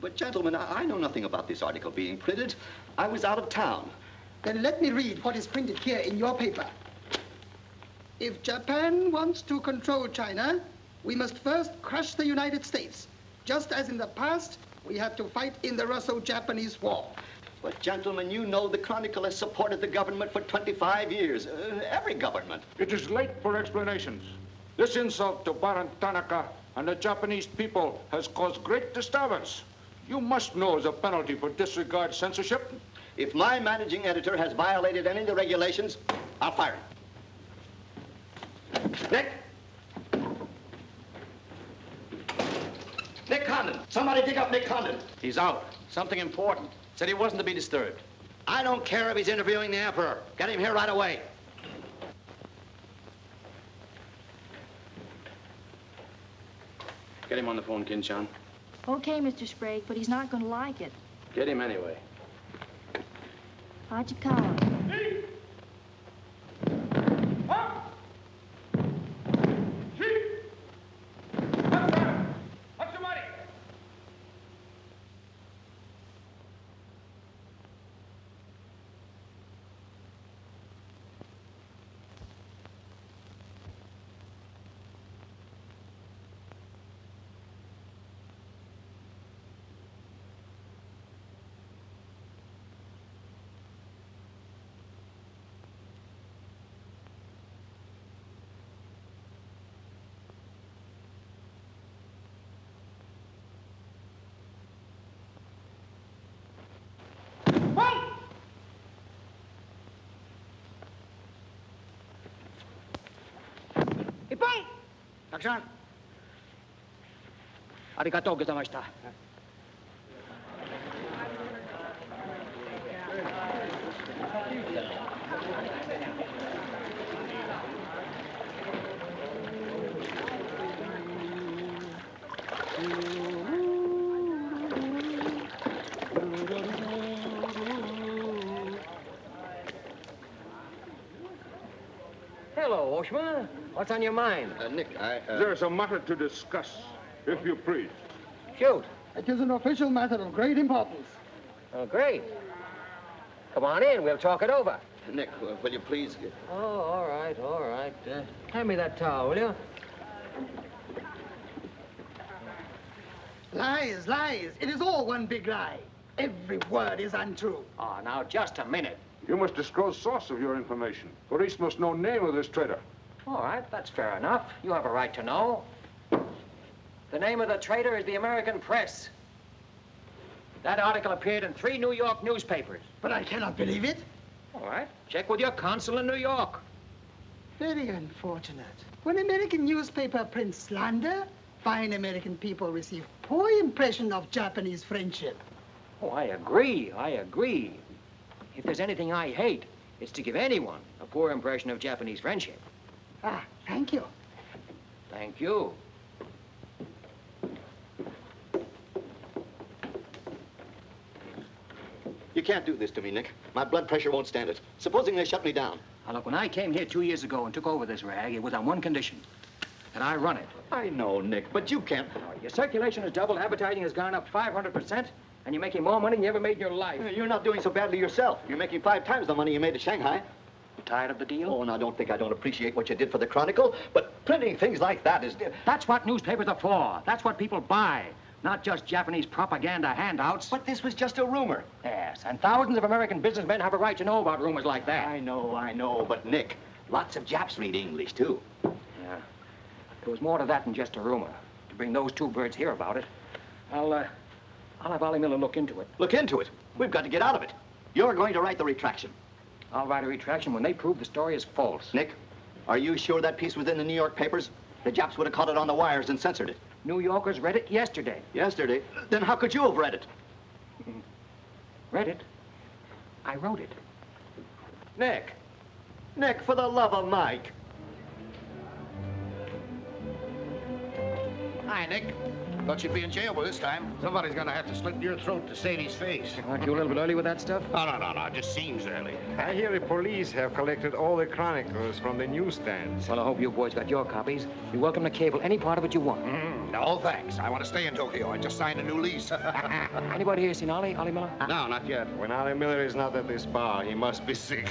But gentlemen, I know nothing about this article being printed. I was out of town. Then let me read what is printed here in your paper. If Japan wants to control China, we must first crush the United States. Just as in the past, we have to fight in the Russo-Japanese War. But gentlemen, you know the Chronicle has supported the government for 25 years. Every government. It is late for explanations. This insult to Baron Tanaka and the Japanese people has caused great disturbance. You must know as a penalty for disregard censorship. If my managing editor has violated any of the regulations, I'll fire him. Nick! Nick Condon! Somebody dig up Nick Condon! He's out. Something important. Said he wasn't to be disturbed. I don't care if he's interviewing the Emperor. Get him here right away. Get him on the phone, Kin-chan. Okay, Mr. Sprague, but he's not going to like it. Get him anyway. Hachikawa. Action. Arigatou gozaimashita. Hello, Oshma. What's on your mind? Nick, There's a matter to discuss, if you please. Shoot. It is an official matter of great importance. Oh, great. Come on in. We'll talk it over. Nick, will you please... Oh, all right, all right. Hand me that towel, will you? Lies, lies. It is all one big lie. Every word is untrue. Oh, now, just a minute. You must disclose source of your information. Police must know name of this traitor. All right, that's fair enough. You have a right to know. The name of the traitor is the American Press. That article appeared in 3 New York newspapers. But I cannot believe it. All right, check with your consul in New York. Very unfortunate. When American newspaper prints slander, fine American people receive poor impression of Japanese friendship. Oh, I agree, I agree. If there's anything I hate, it's to give anyone a poor impression of Japanese friendship. Ah, thank you. Thank you. You can't do this to me, Nick. My blood pressure won't stand it. Supposing they shut me down. Now, look, when I came here 2 years ago and took over this rag, it was on one condition, that I run it. I know, Nick, but you can't... Your circulation has doubled, advertising has gone up 500%, and you're making more money than you ever made in your life. You're not doing so badly yourself. You're making 5 times the money you made at Shanghai. You tired of the deal? Oh, and I don't think I don't appreciate what you did for the Chronicle, but printing things like that is... That's what newspapers are for. That's what people buy. Not just Japanese propaganda handouts. But this was just a rumor. Yes, and thousands of American businessmen have a right to know about rumors like that. I know, but Nick, lots of Japs read English, too. Yeah. There was more to that than just a rumor. To bring those 2 birds here about it, I'll have Ollie Miller look into it. Look into it? We've got to get out of it. You're going to write the retraction. I'll write a retraction when they prove the story is false. Nick, are you sure that piece was in the New York papers? The Japs would have caught it on the wires and censored it. New Yorkers read it yesterday. Yesterday? Then how could you have read it? Read it? I wrote it. Nick, for the love of Mike. Hi, Nick. Thought you'd be in jail by this time. Somebody's gonna have to slit your throat to save his face. Aren't you a little bit early with that stuff? No. Just seems early. I hear the police have collected all the chronicles from the newsstands. Well, I hope you boys got your copies. You're welcome to cable any part of it you want. No, thanks. I want to stay in Tokyo. I just signed a new lease. Anybody here seen Ollie Miller? No, not yet. When Ollie Miller is not at this bar, he must be sick.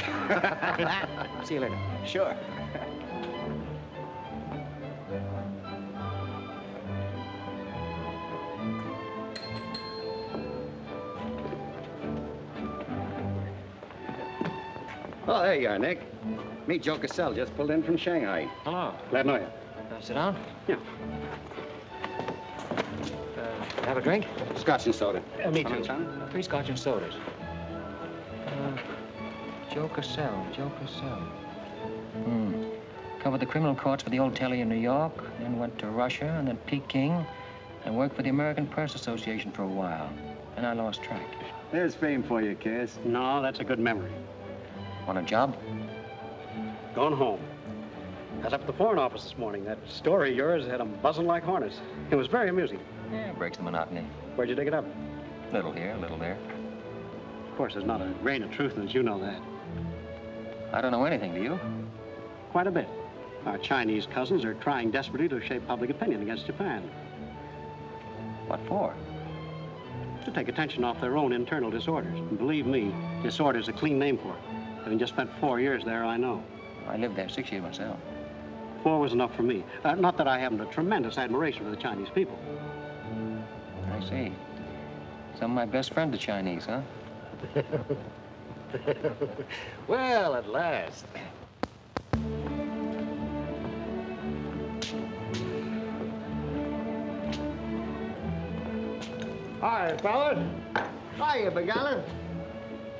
See you later. Sure. Oh, there you are, Nick. Meet Joe Cassell, just pulled in from Shanghai. Hello. Glad to know you. Sit down. Yeah. Have a drink? Scotch and soda. Me too. 3 scotch and sodas. Joe Cassell. Covered the criminal courts for the old telly in New York, then went to Russia and then Peking, and worked for the American Press Association for a while. And I lost track. There's fame for you, Cass. No, that's a good memory. Want a job? Going home. I was up at the Foreign Office this morning. That story of yours had them buzzing like hornets. It was very amusing. Yeah, breaks the monotony. Where'd you dig it up? Little here, little there. Of course, there's not a grain of truth in it. You know that. I don't know anything, do you? Quite a bit. Our Chinese cousins are trying desperately to shape public opinion against Japan. What for? To take attention off their own internal disorders. And believe me, disorder's a clean name for it. Having just spent 4 years there, I know. I lived there 6 years myself. 4 was enough for me. Not that I haven't a tremendous admiration for the Chinese people. I see. Some of my best friends are Chinese, huh? Well, at last. Hi, fellas. Hiya, Begala.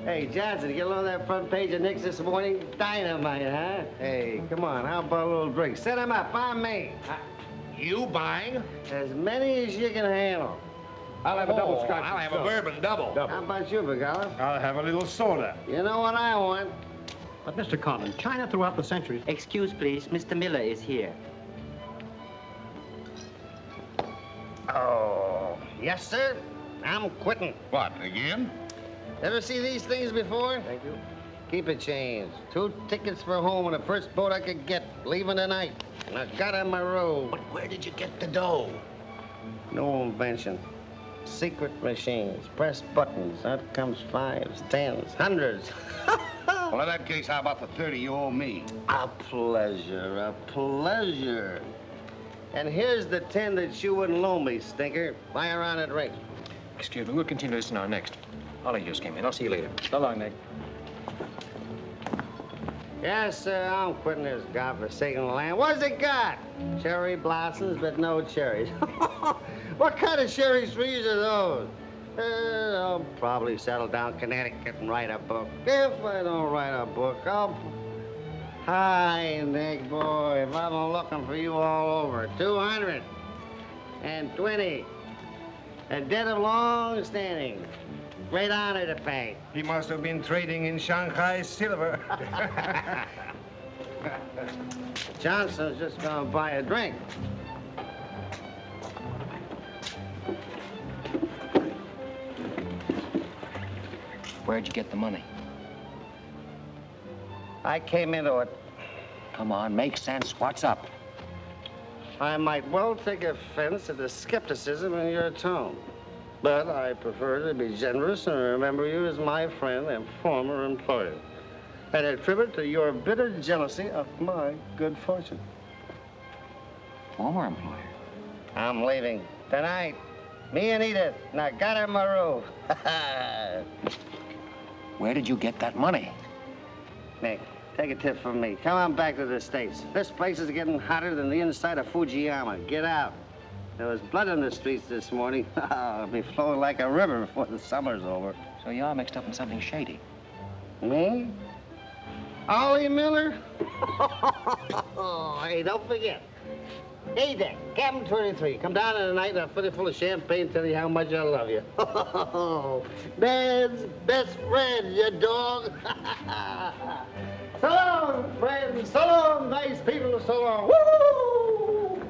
Hey, Johnson, you get along that front page of Nick's this morning? Dynamite, huh? Hey, come on, how about a little drink? Set 'em up, on me. You buying? As many as you can handle. I'll have a double scotch. I'll have a bourbon double. How about you, Begala? I'll have a little soda. You know what I want? But, Mr. Conlon, China throughout the centuries... Excuse, please. Mr. Miller is here. Oh, yes, sir. I'm quitting. What, again? Ever see these things before? Thank you. Keep it changed. 2 tickets for home on the first boat I could get, leaving tonight. And I got on my road. But where did you get the dough? No invention. Secret machines. Press buttons. Out comes 5s, 10s, 100s. Well, in that case, how about the 30 you owe me? A pleasure, a pleasure. And here's the 10 that you wouldn't loan me, stinker. Buy her on a drink. Excuse me, we'll continue this in our next. Ollie just came in. I'll see you later. So long, Nick. Yes, sir, I'm quitting this godforsaken land. What's it got? Cherry blossoms, but no cherries. What kind of cherry trees are those? I'll probably settle down Connecticut and write a book. If I don't write a book, I'll... Hi, Nick, boy. If I'm looking for you all over. 220. A debt of long standing. Great honor to pay. He must have been trading in Shanghai silver. Johnson's just gonna buy a drink. Where'd you get the money? I came into it. Come on, make sense. What's up? I might well take offense at the skepticism in your tone. But I prefer to be generous and remember you as my friend and former employer. And attribute to your bitter jealousy of my good fortune. Former employer? I'm leaving tonight. Me and Edith. And I got her my roof. Where did you get that money? Nick, take a tip from me. Come on back to the States. This place is getting hotter than the inside of Fujiyama. Get out. There was blood in the streets this morning. It'll be flowing like a river before the summer's over. So you are mixed up in something shady. Me? Ollie Miller? Hey, don't forget. Hey, Dick, Captain 23. Come down tonight and I'll fill you full of champagne and tell you how much I love you. Man's best friend, you dog. So long, friends. So long, nice people. So long. Woo!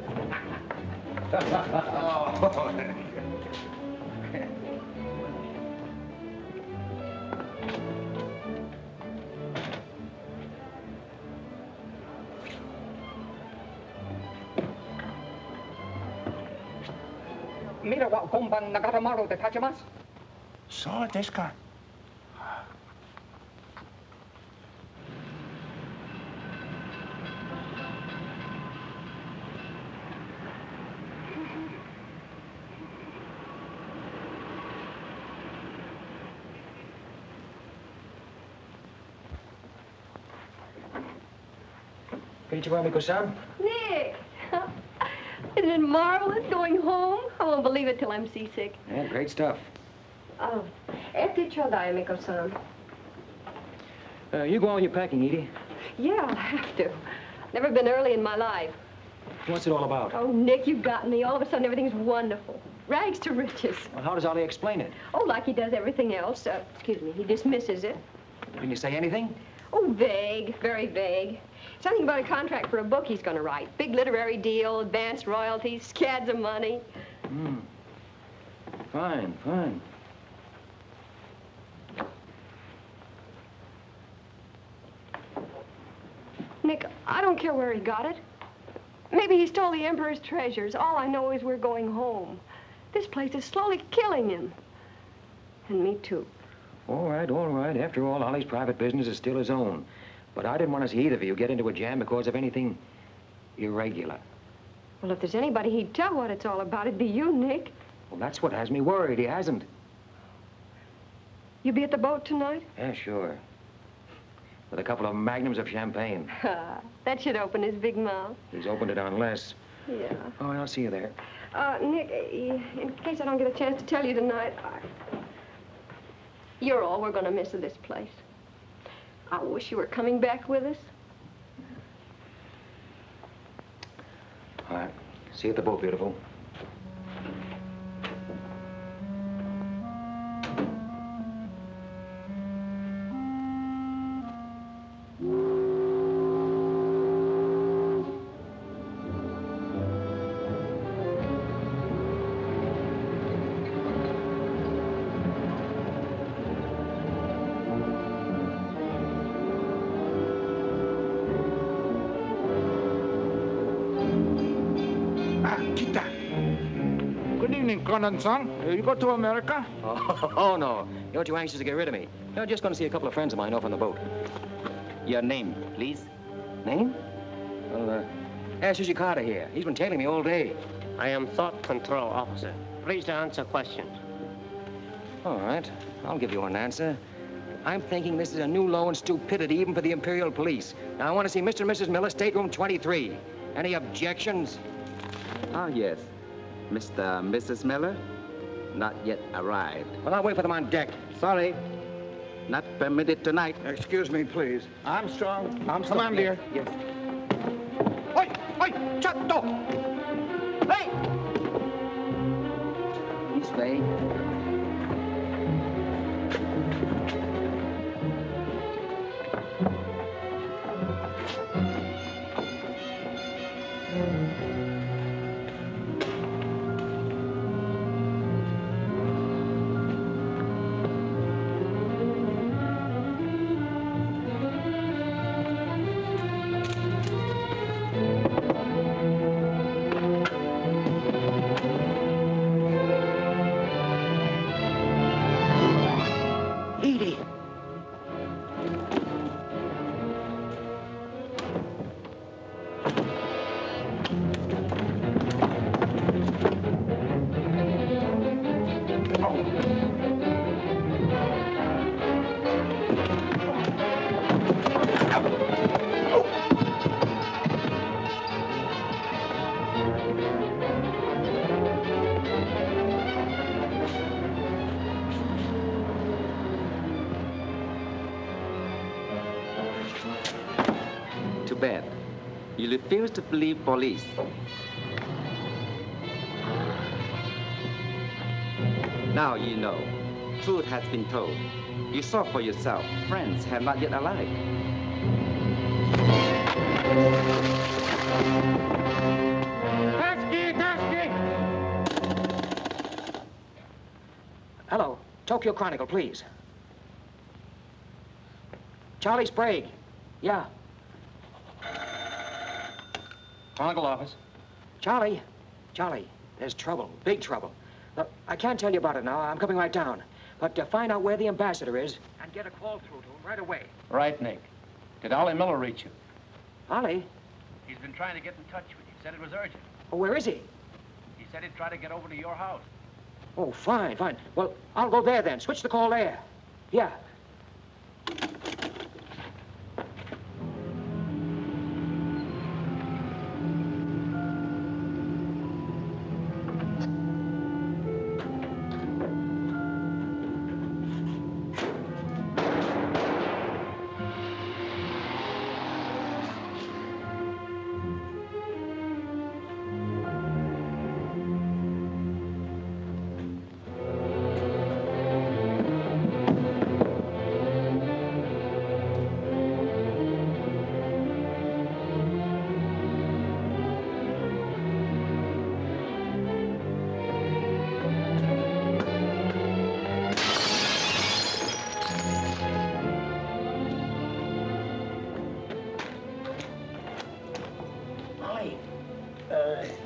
Mira wa komban nagatamaru de tachimasu. So desu ka? Konnichiwa, Miko-san. Nick! Isn't it marvelous going home? I won't believe it till I'm seasick. Yeah, great stuff. Oh, ete chodai, Miko-san. You go on with your packing, Edie. Yeah, I'll have to. Never been early in my life. What's it all about? Oh, Nick, you've got me. All of a sudden, everything's wonderful. Rags to riches. Well, how does Ollie explain it? Oh, like he does everything else. Excuse me, he dismisses it. Can you say anything? Oh, vague, very vague. Something about a contract for a book he's going to write. Big literary deal, advanced royalties, scads of money. Hmm. Fine, fine. Nick, I don't care where he got it. Maybe he stole the Emperor's treasures. All I know is we're going home. This place is slowly killing him. And me, too. All right, all right. After all, Ollie's private business is still his own. But I didn't want to see either of you get into a jam because of anything irregular. Well, if there's anybody he'd tell what it's all about, it'd be you, Nick. Well, that's what has me worried. He hasn't. You be at the boat tonight? Yeah, sure. With a couple of magnums of champagne. That should open his big mouth. He's opened it on less. Yeah. Oh, I'll see you there. Nick, in case I don't get a chance to tell you tonight, you're all we're going to miss of this place. I wish you were coming back with us. All right. See you at the boat, beautiful. Conan-san, you go to America? Oh, no. You're too anxious to get rid of me. You're just going to see a couple of friends of mine off on the boat. Your name, please? Name? Well, ask Carter here. He's been tailing me all day. I am Thought Control Officer. Please to answer questions. All right. I'll give you an answer. I'm thinking this is a new low in stupidity even for the Imperial Police. Now, I want to see Mr. and Mrs. Miller, stateroom 23. Any objections? Ah, yes. Mr. and Mrs. Miller? Not yet arrived. Well, I'll wait for them on deck. Sorry. Not permitted tonight. Excuse me, please. Armstrong. Come on, dear. Yes. Oi! Oi! Chatto! Hey! This way. To bed. You refuse to believe police. Now you know. Truth has been told. You saw for yourself. Friends have not yet arrived. Cagney! Cagney! Tokyo Chronicle, please. Charlie Sprague. Yeah. Chronicle office. Charlie, there's trouble, big trouble. Look, I can't tell you about it now. I'm coming right down. But find out where the ambassador is and get a call through to him right away. Right, Nick. Did Ollie Miller reach you? Ollie? He's been trying to get in touch with you. Said it was urgent. Oh, where is he? He said he'd try to get over to your house. Oh, fine. Well, I'll go there then. Switch the call there. Yeah.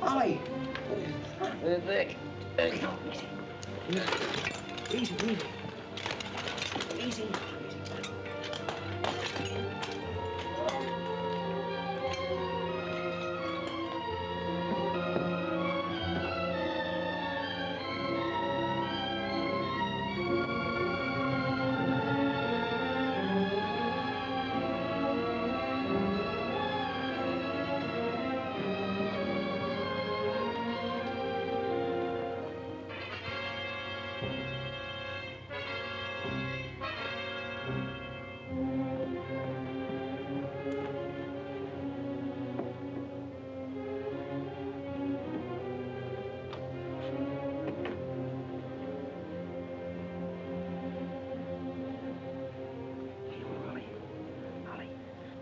Ollie! Nick. Easy.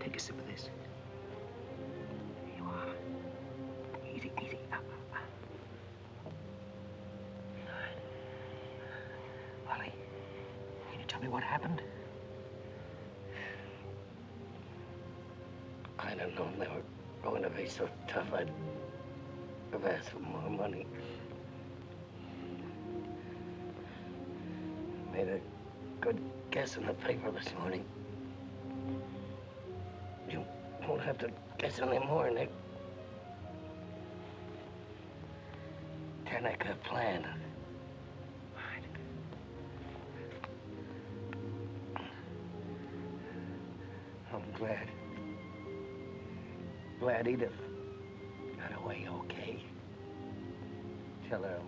Take a sip of this. Here you are. Easy. Ollie, can you tell me what happened? I don't know if they were going to be so tough. I'd have asked for more money. Made a good guess in the paper this morning. You won't have to guess anymore, Nick. Tanaka planned. I'm glad Edith got away okay. Tell her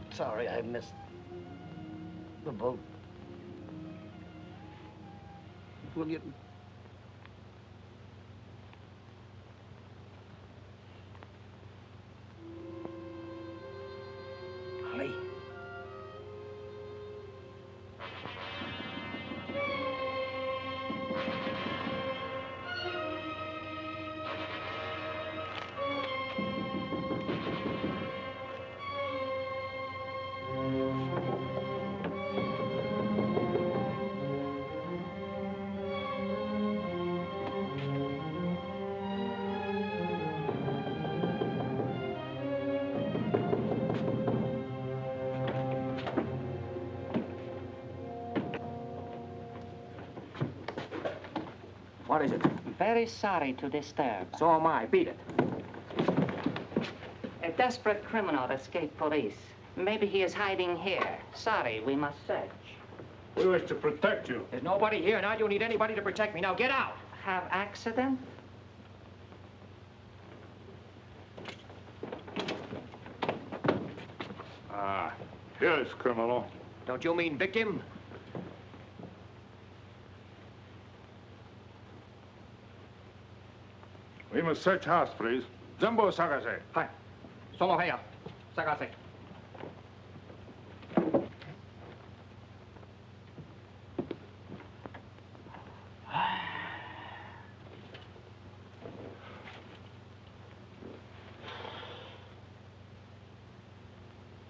I'm sorry I missed the boat. Will you? Ollie. What is it? Very sorry to disturb. So am I. Beat it. A desperate criminal escaped police. Maybe he is hiding here. Sorry, we must search. We wish to protect you. There's nobody here, and I don't need anybody to protect me. Now get out. Have accident? Here's criminal. Don't you mean victim? We must search house, please. Jumbo Sagase. Hi. Solo heya. Sagase.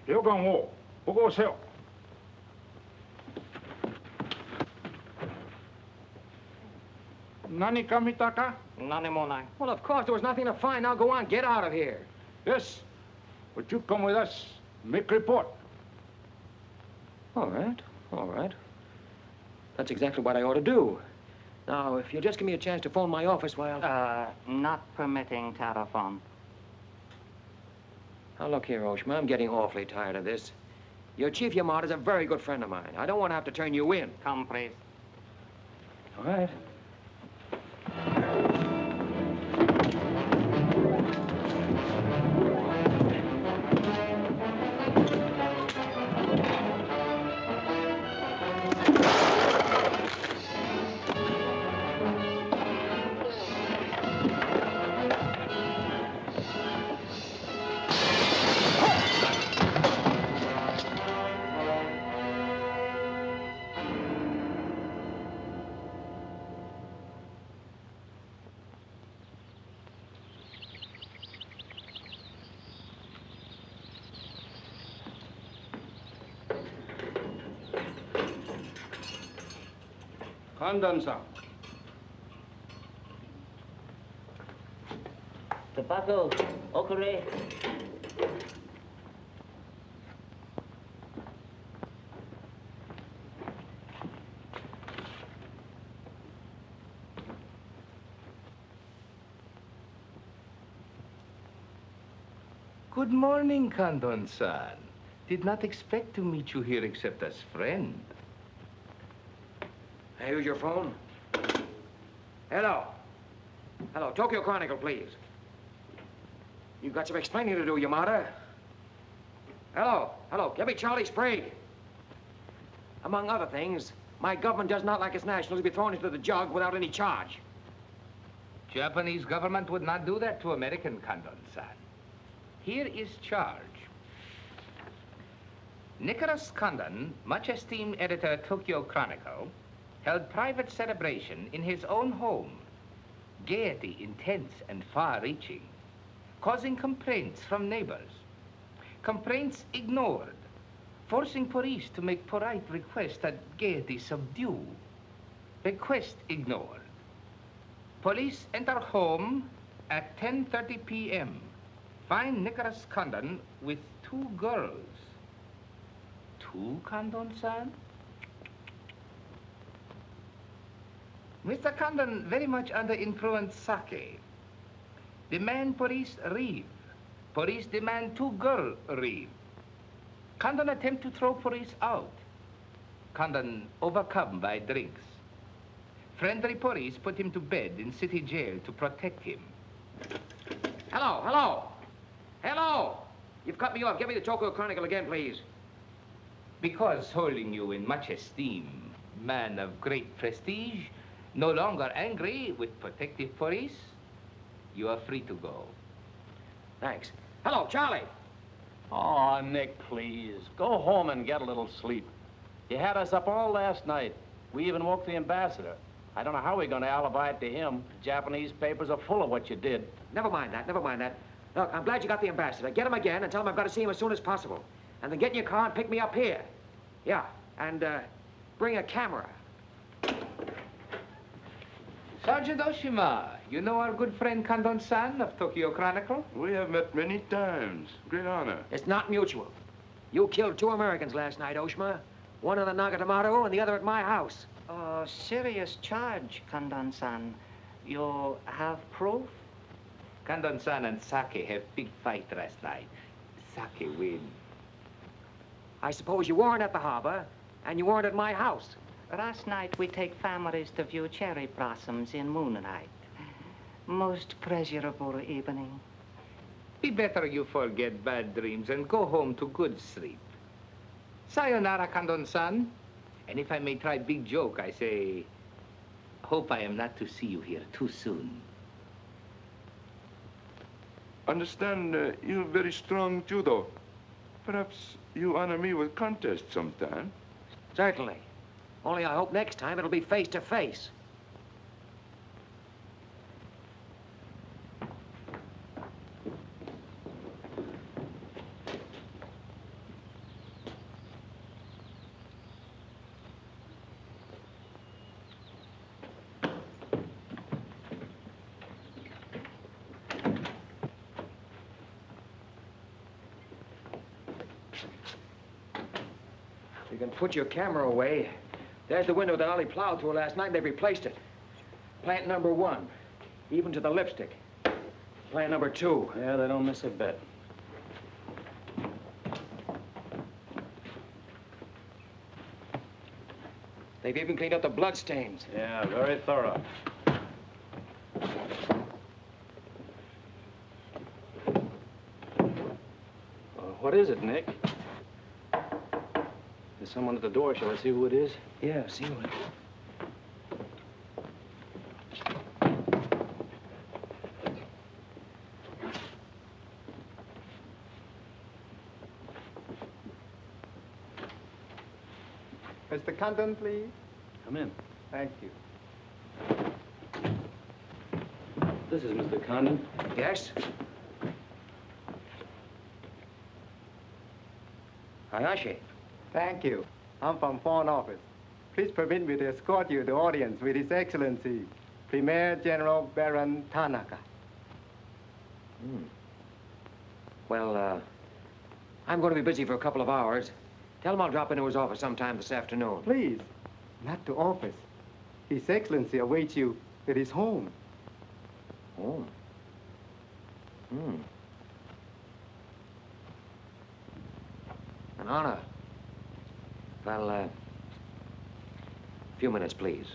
Yogan wo. 오세요. Nani kamitaka? None more. Well, of course, there was nothing to find. Now go on, get out of here. Yes, but you come with us. Make report. All right, all right. That's exactly what I ought to do. Now, if you'll just give me a chance to phone my office while... Not permitting telephone. Now, look here, Oshma, I'm getting awfully tired of this. Your Chief Yamada's a very good friend of mine. I don't want to have to turn you in. Come, please. All right. Condon-san. Tobacco, okare. Good morning, Condon-san. Did not expect to meet you here except as friend. Hey, use your phone. Hello. Hello, Tokyo Chronicle, please. You've got some explaining to do, Yamada. Hello, hello, give me Charlie Sprague. Among other things, my government does not like its nationals to be thrown into the jug without any charge. Japanese government would not do that to American, Condon-san. Here is charge. Nicholas Condon, much esteemed editor Tokyo Chronicle, held private celebration in his own home. Gaiety intense and far-reaching, causing complaints from neighbors. Complaints ignored, forcing police to make polite requests that gaiety subdue. Request ignored. Police enter home at 10:30 p.m. Find Nicholas Condon with 2 girls. 2, Condon-san? Mr. Condon very much under influence sake. Demand police reeve. Police demand 2 girl reeve. Condon attempt to throw police out. Condon overcome by drinks. Friendly police put him to bed in city jail to protect him. Hello, hello. Hello. You've cut me off. Give me the Tokyo Chronicle again, please. Because holding you in much esteem, man of great prestige, no longer angry with protective police, you are free to go. Thanks. Hello, Charlie. Oh, Nick, please. Go home and get a little sleep. You had us up all last night. We even woke the ambassador. I don't know how we're going to alibi it to him. The Japanese papers are full of what you did. Never mind that, never mind that. Look, I'm glad you got the ambassador. Get him again and tell him I've got to see him as soon as possible. And then get in your car and pick me up here. Yeah, and bring a camera. Sergeant Oshima, you know our good friend Condon-san of Tokyo Chronicle? We have met many times. Great honor. It's not mutual. You killed 2 Americans last night, Oshima. One in the Nagatomaru and the other at my house. Serious charge, Condon-san. You have proof? Condon-san and Sake have big fight last night. Sake win. I suppose you weren't at the harbor, and you weren't at my house. Last night we take families to view cherry blossoms in moonlight. Most pleasurable evening. Be better you forget bad dreams and go home to good sleep. Sayonara, Condon-san. And if I may try big joke, I say, hope I am not to see you here too soon. Understand you have very strong judo. Perhaps you honor me with contest sometime. Certainly. Only I hope next time it'll be face to face. You can put your camera away. There's the window that Ollie plowed through last night, and they replaced it. Plant number 1, even to the lipstick. Plant number 2. Yeah, they don't miss a bit. They've even cleaned up the blood stains. Yeah, very thorough. What is it, Nick? There's someone at the door. Shall I see who it is? Yeah, see who it is. Mr. Condon, please. Come in. Thank you. This is Mr. Condon. Yes? Hayashi. Thank you. I'm from Foreign Office. Please permit me to escort you to the audience with His Excellency, Premier General Baron Tanaka. Well, I'm going to be busy for a couple of hours. Tell him I'll drop into his office sometime this afternoon. Please, not to office. His Excellency awaits you at his home. Home? An honor. Well, a few minutes, please.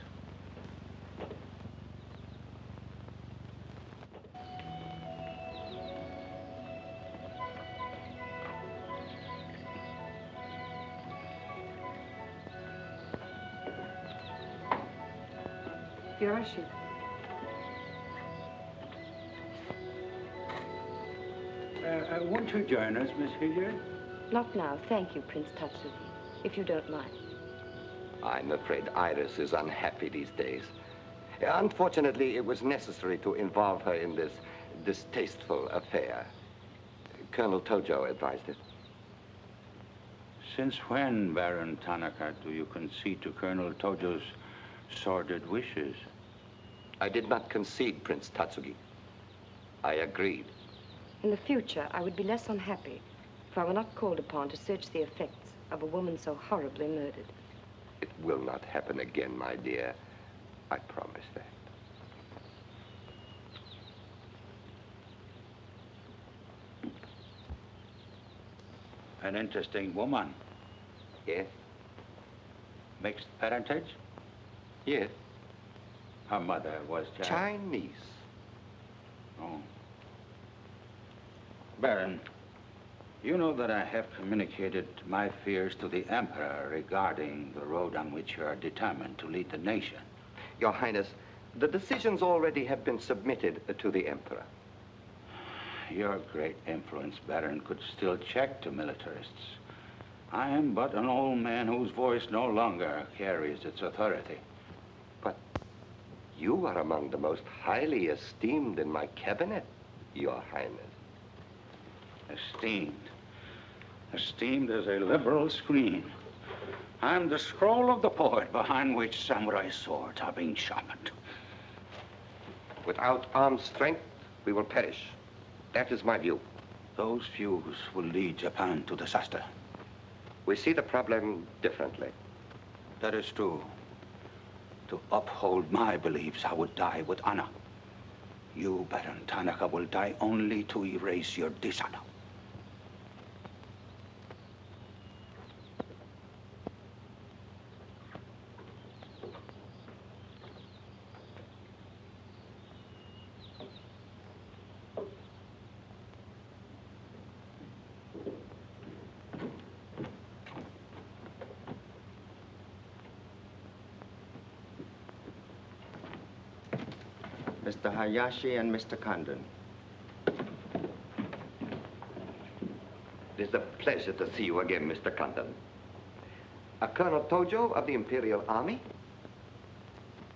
Yoshi. Won't you join us, Miss Hilliard? Not now, thank you, Prince Tatsuki, if you don't mind. I'm afraid Iris is unhappy these days. Unfortunately, it was necessary to involve her in this distasteful affair. Colonel Tojo advised it. Since when, Baron Tanaka, do you concede to Colonel Tojo's sordid wishes? I did not concede, Prince Tatsugi. I agreed. In the future, I would be less unhappy if I were not called upon to search the effects of a woman so horribly murdered. It will not happen again, my dear. I promise that. An interesting woman. Yes. Mixed parentage? Yes. Her mother was Chinese. Oh. Baron, you know that I have communicated my fears to the Emperor regarding the road on which you are determined to lead the nation. Your Highness, the decisions already have been submitted to the Emperor. Your great influence, Baron, could still check the militarists. I am but an old man whose voice no longer carries its authority. But you are among the most highly esteemed in my cabinet, Your Highness. Esteemed. Esteemed as a liberal screen. I'm the scroll of the poet behind which samurai swords are being sharpened. Without armed strength, we will perish. That is my view. Those views will lead Japan to disaster. We see the problem differently. That is true. To uphold my beliefs, I would die with honor. You, Baron Tanaka, will die only to erase your dishonor. Mr. Hayashi and Mr. Condon. It is a pleasure to see you again, Mr. Condon. Colonel Tojo of the Imperial Army.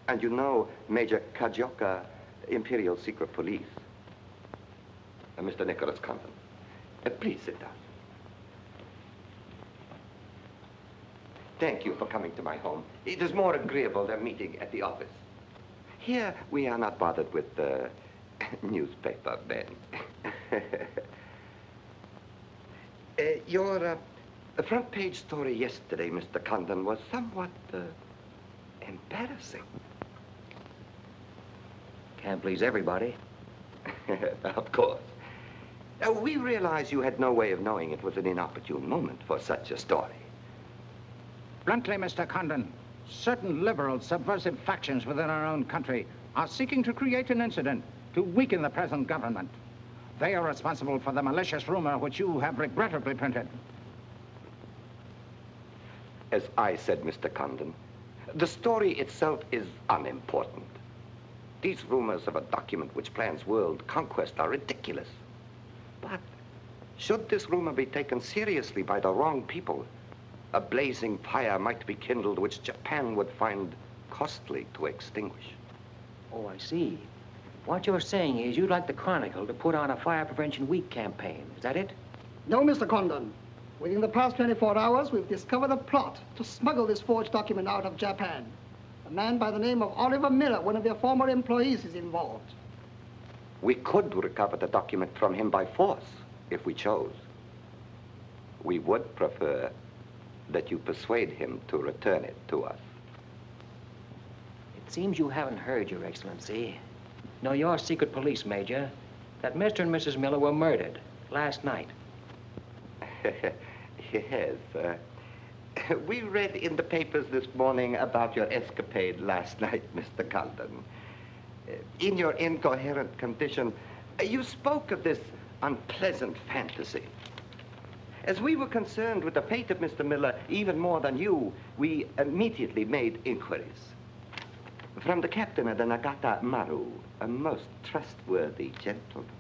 And you know Major Kajioka, Imperial Secret Police. Mr. Nicholas Condon. Please sit down. Thank you for coming to my home. It is more agreeable than meeting at the office. Here, we are not bothered with the newspaper men. Your The front page story yesterday, Mr. Condon, was somewhat embarrassing. Can't please everybody. Of course. We realize you had no way of knowing it was an inopportune moment for such a story. Bluntly, Mr. Condon, certain liberal subversive factions within our own country are seeking to create an incident to weaken the present government. They are responsible for the malicious rumor which you have regrettably printed. As I said, Mr. Condon, the story itself is unimportant. These rumors of a document which plans world conquest are ridiculous. But should this rumor be taken seriously by the wrong people, a blazing fire might be kindled which Japan would find costly to extinguish. Oh, I see. What you're saying is you'd like the Chronicle to put on a Fire Prevention Week campaign. Is that it? No, Mr. Condon. Within the past 24 hours, we've discovered a plot to smuggle this forged document out of Japan. A man by the name of Oliver Miller, one of their former employees, is involved. We could recover the document from him by force, if we chose. We would prefer that you persuade him to return it to us. It seems you haven't heard, Your Excellency. No, your secret police, Major, that Mr. and Mrs. Miller were murdered last night. Yes. We read in the papers this morning about your escapade last night, Mr. Condon. In your incoherent condition, you spoke of this unpleasant fantasy. As we were concerned with the fate of Mr. Miller even more than you, we immediately made inquiries. From the captain of the Nagata Maru, a most trustworthy gentleman.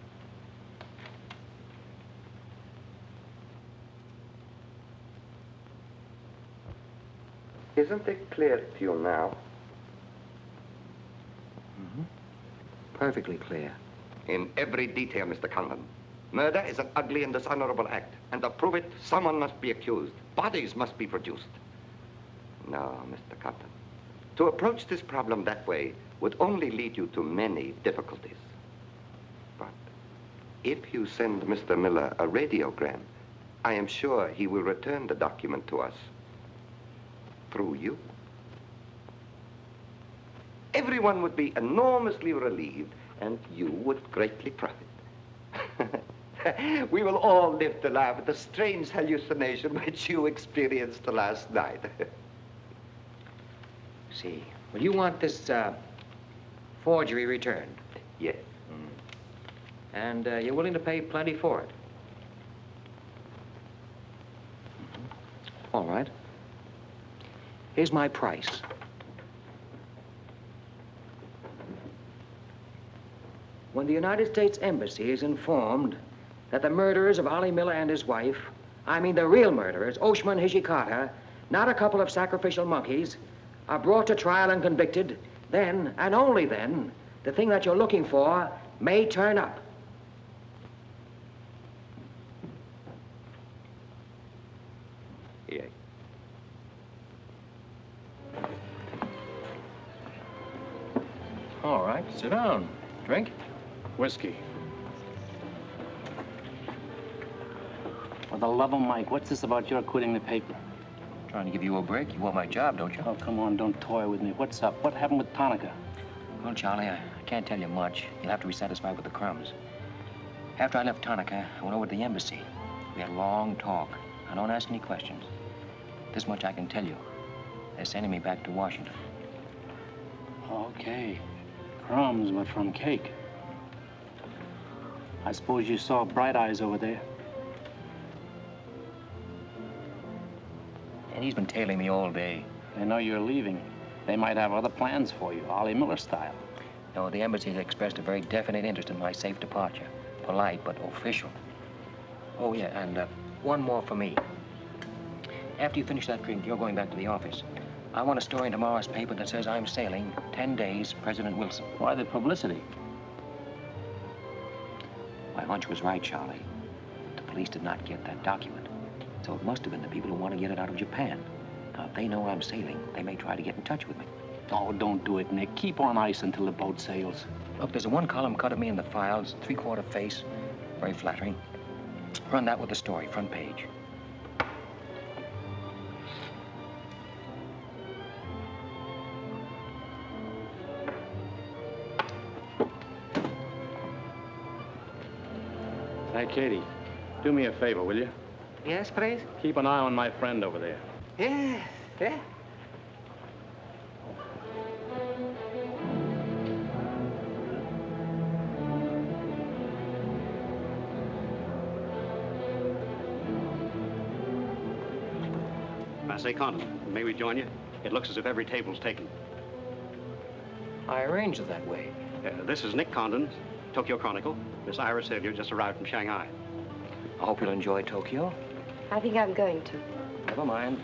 Isn't it clear to you now? Mm-hmm. Perfectly clear. In every detail, Mr. Condon. Murder is an ugly and dishonorable act, and to prove it, someone must be accused. Bodies must be produced. No, Mr. Condon. To approach this problem that way would only lead you to many difficulties. But if you send Mr. Miller a radiogram, I am sure he will return the document to us through you. Everyone would be enormously relieved, and you would greatly profit. We will all live to laugh at the strange hallucination which you experienced last night. See. Well, you want this forgery returned? Yes. And you're willing to pay plenty for it? All right. Here's my price. When the United States Embassy is informed that the murderers of Ollie Miller and his wife, I mean the real murderers, Oshman Hijikata, not a couple of sacrificial monkeys, are brought to trial and convicted, then, and only then, the thing that you're looking for may turn up. Yes. All right, sit down. Drink? Whiskey. For the love of Mike, what's this about your quitting the paper? Trying to give you a break. You want my job, don't you? Oh, come on, don't toy with me. What's up? What happened with Tonica? Well, Charlie, I can't tell you much. You'll have to be satisfied with the crumbs. After I left Tonica, I went over to the embassy. We had a long talk. I don't ask any questions. This much I can tell you. They're sending me back to Washington. Okay. Crumbs, but from cake. I suppose you saw Bright Eyes over there. And he's been tailing me all day. They know you're leaving. They might have other plans for you, Ollie Miller style. No, the embassy has expressed a very definite interest in my safe departure. Polite, but official. Oh, yeah, and one more for me. After you finish that drink, you're going back to the office. I want a story in tomorrow's paper that says I'm sailing 10 days, President Wilson. Why the publicity? My hunch was right, Charlie. The police did not get that document. So it must have been the people who want to get it out of Japan. Now, if they know I'm sailing, they may try to get in touch with me. Oh, don't do it, Nick. Keep on ice until the boat sails. Look, there's a one-column cut of me in the files, 3/4 face. Very flattering. Run that with the story, front page. Hey, Katie, do me a favor, will you? Yes, please? Keep an eye on my friend over there. Yeah, yeah. I say, Condon, may we join you? It looks as if every table's taken. I arranged it that way. This is Nick Condon, Tokyo Chronicle. Miss Ira Sylvia just arrived from Shanghai. I hope you'll enjoy Tokyo. I think I'm going to. Never mind.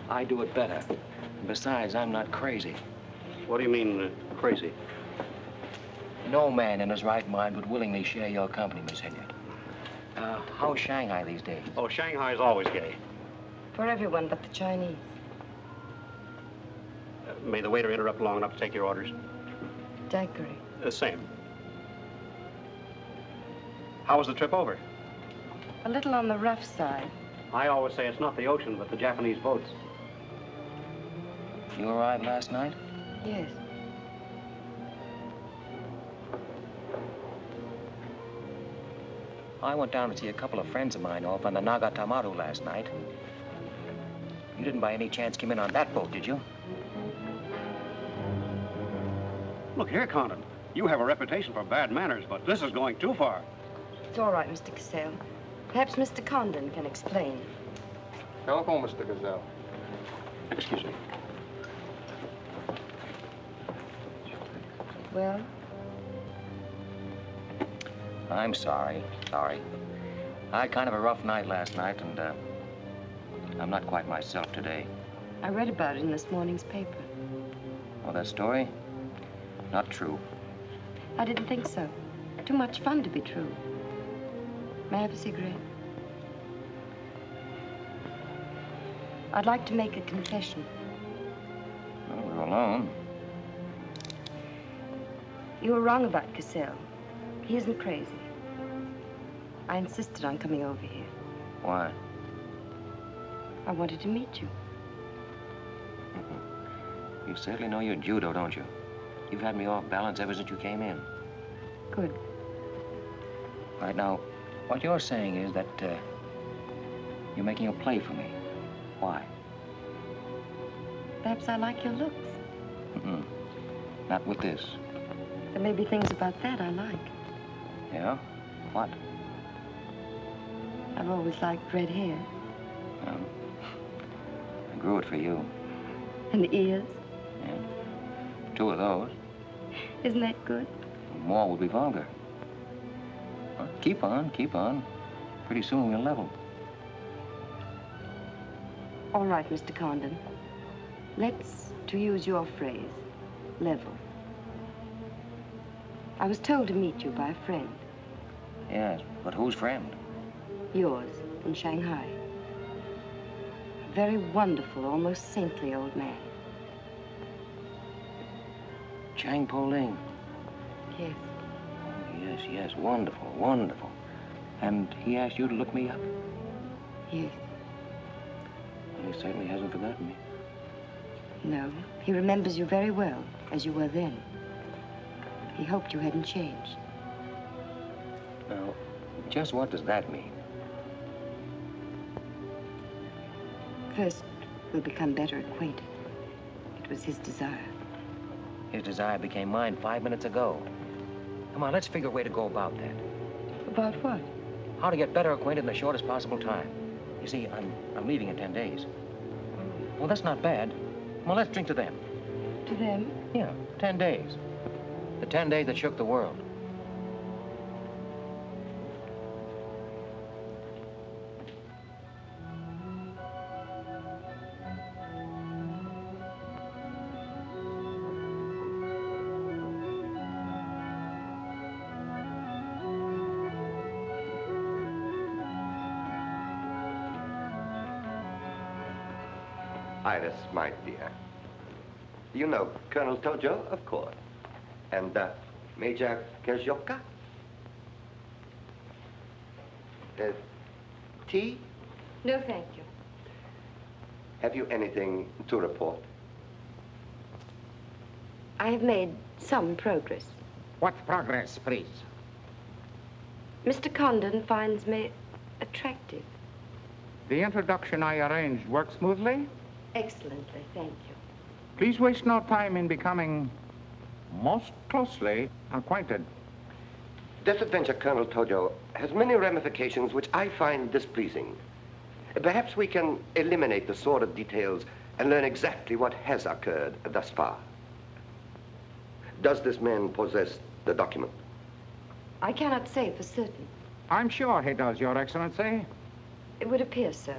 I do it better. And besides, I'm not crazy. What do you mean, crazy? No man in his right mind would willingly share your company, Miss Hilliard. How's Shanghai these days? Oh, Shanghai's always gay. For everyone but the Chinese. May the waiter interrupt long enough to take your orders? Daiquiri. Same. How was the trip over? A little on the rough side. I always say it's not the ocean, but the Japanese boats. You arrived last night? Yes. I went down to see a couple of friends of mine off on the Nagatamaru last night. You didn't by any chance come in on that boat, did you? Look here, Condon. You have a reputation for bad manners, but this is going too far. It's all right, Mr. Cassell. Perhaps Mr. Condon can explain. Telephone, Mr. Gazelle. Excuse me. Well? I'm sorry. Sorry. I had kind of a rough night last night, and I'm not quite myself today. I read about it in this morning's paper. Oh, that story? Not true. I didn't think so. Too much fun to be true. May I have a cigarette? I'd like to make a confession. Well, we're alone. You were wrong about Cassell. He isn't crazy. I insisted on coming over here. Why? I wanted to meet you. You certainly know your judo, don't you? You've had me off balance ever since you came in. Good. Right now, what you're saying is that you're making a play for me. Why? Perhaps I like your looks. Mm-mm. Not with this. There may be things about that I like. Yeah? What? I've always liked red hair. Well, I grew it for you. And the ears. Yeah. 2 of those. Isn't that good? More would be vulgar. Well, keep on, keep on. Pretty soon we'll level. All right, Mr. Condon. Let's, to use your phrase, level. I was told to meet you by a friend. Yes, but whose friend? Yours, in Shanghai. A very wonderful, almost saintly old man. Chang Po Ling. Yes. Oh, yes, yes, wonderful, wonderful. And he asked you to look me up? Yes. Well, he certainly hasn't forgotten me. No, he remembers you very well, as you were then. He hoped you hadn't changed. Now, just what does that mean? First, we'll become better acquainted. It was his desire. His desire became mine 5 minutes ago. Come on, let's figure a way to go about that. About what? How to get better acquainted in the shortest possible time. You see, I'm leaving in 10 days. Well, that's not bad. Come on, let's drink to them. To them? Yeah, 10 days. The 10 days that shook the world. Iris, my dear. You know Colonel Tojo, of course. And Major Kajoka. Tea? No, thank you. Have you anything to report? I have made some progress. What progress, please? Mr. Condon finds me attractive. The introduction I arranged worked smoothly? Excellently, thank you. Please waste no time in becoming most closely acquainted. This adventure, Colonel Tojo, has many ramifications which I find displeasing. Perhaps we can eliminate the sordid details and learn exactly what has occurred thus far. Does this man possess the document? I cannot say for certain. I'm sure he does, Your Excellency. It would appear so.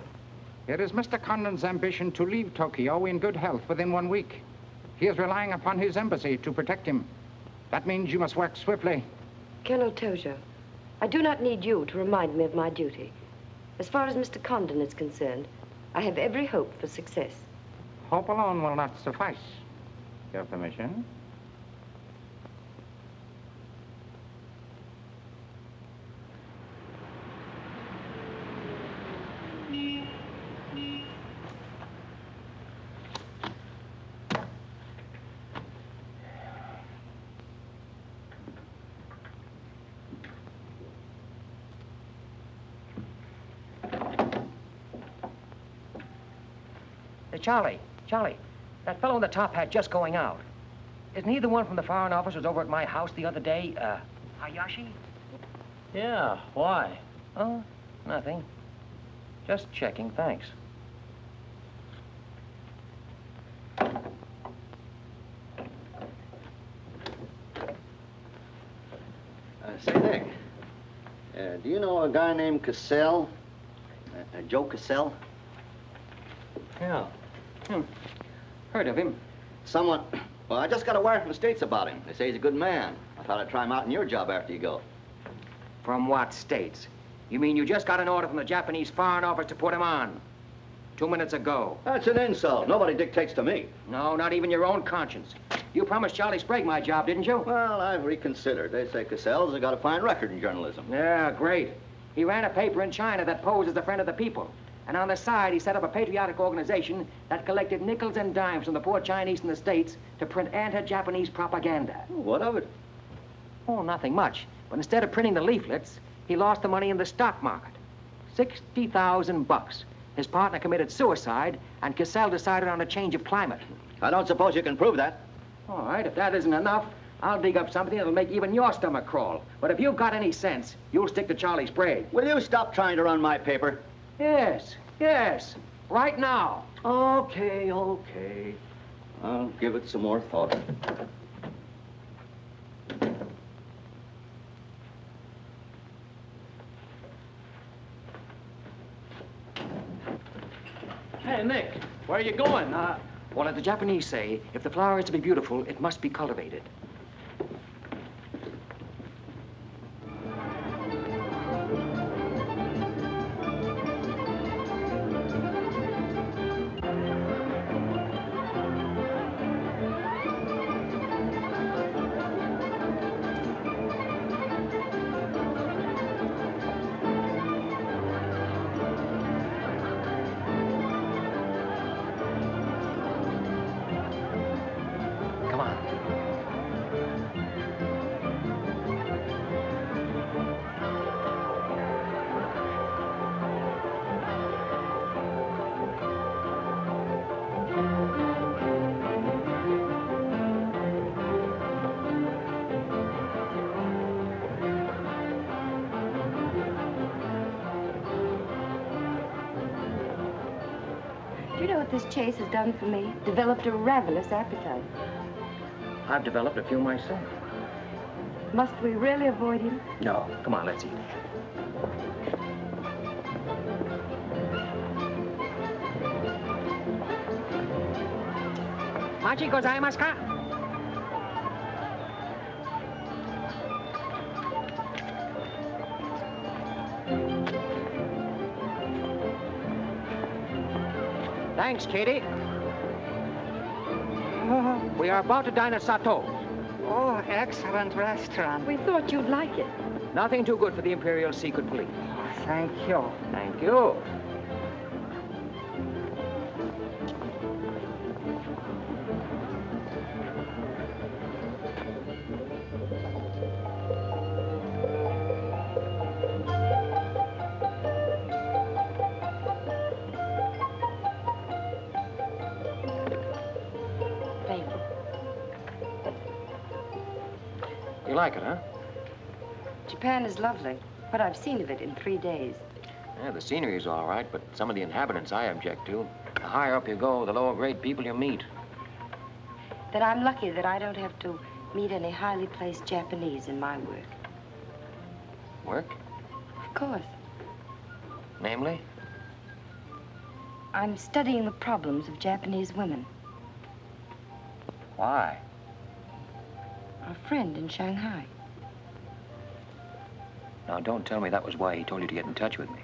It is Mr. Condon's ambition to leave Tokyo in good health within 1 week. He is relying upon his embassy to protect him. That means you must work swiftly. Colonel Tojo, I do not need you to remind me of my duty. As far as Mr. Condon is concerned, I have every hope for success. Hope alone will not suffice. Your permission? Charlie, that fellow in the top hat just going out. Isn't he the one from the Foreign Office who was over at my house the other day? Hayashi? Yeah, why? Oh, nothing. Just checking, thanks. Say, Nick, do you know a guy named Cassell? Joe Cassell? Yeah. Heard of him. Someone... Well, I just got a wire from the States about him. They say he's a good man. I thought I'd try him out in your job after you go. From what states? You mean you just got an order from the Japanese Foreign Office to put him on? 2 minutes ago. That's an insult. Nobody dictates to me. No, not even your own conscience. You promised Charlie Sprague my job, didn't you? Well, I've reconsidered. They say Cassell's got a fine record in journalism. Yeah, great. He ran a paper in China that posed as a friend of the people. And on the side, he set up a patriotic organization that collected nickels and dimes from the poor Chinese in the States to print anti-Japanese propaganda. What of it? Oh, nothing much. But instead of printing the leaflets, he lost the money in the stock market. $60,000. His partner committed suicide, and Cassell decided on a change of climate. I don't suppose you can prove that. All right, if that isn't enough, I'll dig up something that'll make even your stomach crawl. But if you've got any sense, you'll stick to Charlie Sprague. Will you stop trying to run my paper? Yes. Right now. Okay. I'll give it some more thought. Hey, Nick, where are you going? Well, as the Japanese say, if the flower is to be beautiful, it must be cultivated. This chase has done for me. Developed a ravenous appetite. I've developed a few myself. Must we really avoid him? No. Come on, let's eat. Machi gozaimasu ka? Thanks, Katie. We are about to dine at Sato. Oh, excellent restaurant. We thought you'd like it. Nothing too good for the Imperial Secret Police. Thank you. Thank you. You like it, huh? Japan is lovely. What I've seen of it in 3 days. Yeah, the scenery's all right, but some of the inhabitants I object to. The higher up you go, the lower grade people you meet. Then I'm lucky that I don't have to meet any highly placed Japanese in my work. Work? Of course. Namely? I'm studying the problems of Japanese women. Why? A friend in Shanghai. Now, don't tell me that was why he told you to get in touch with me.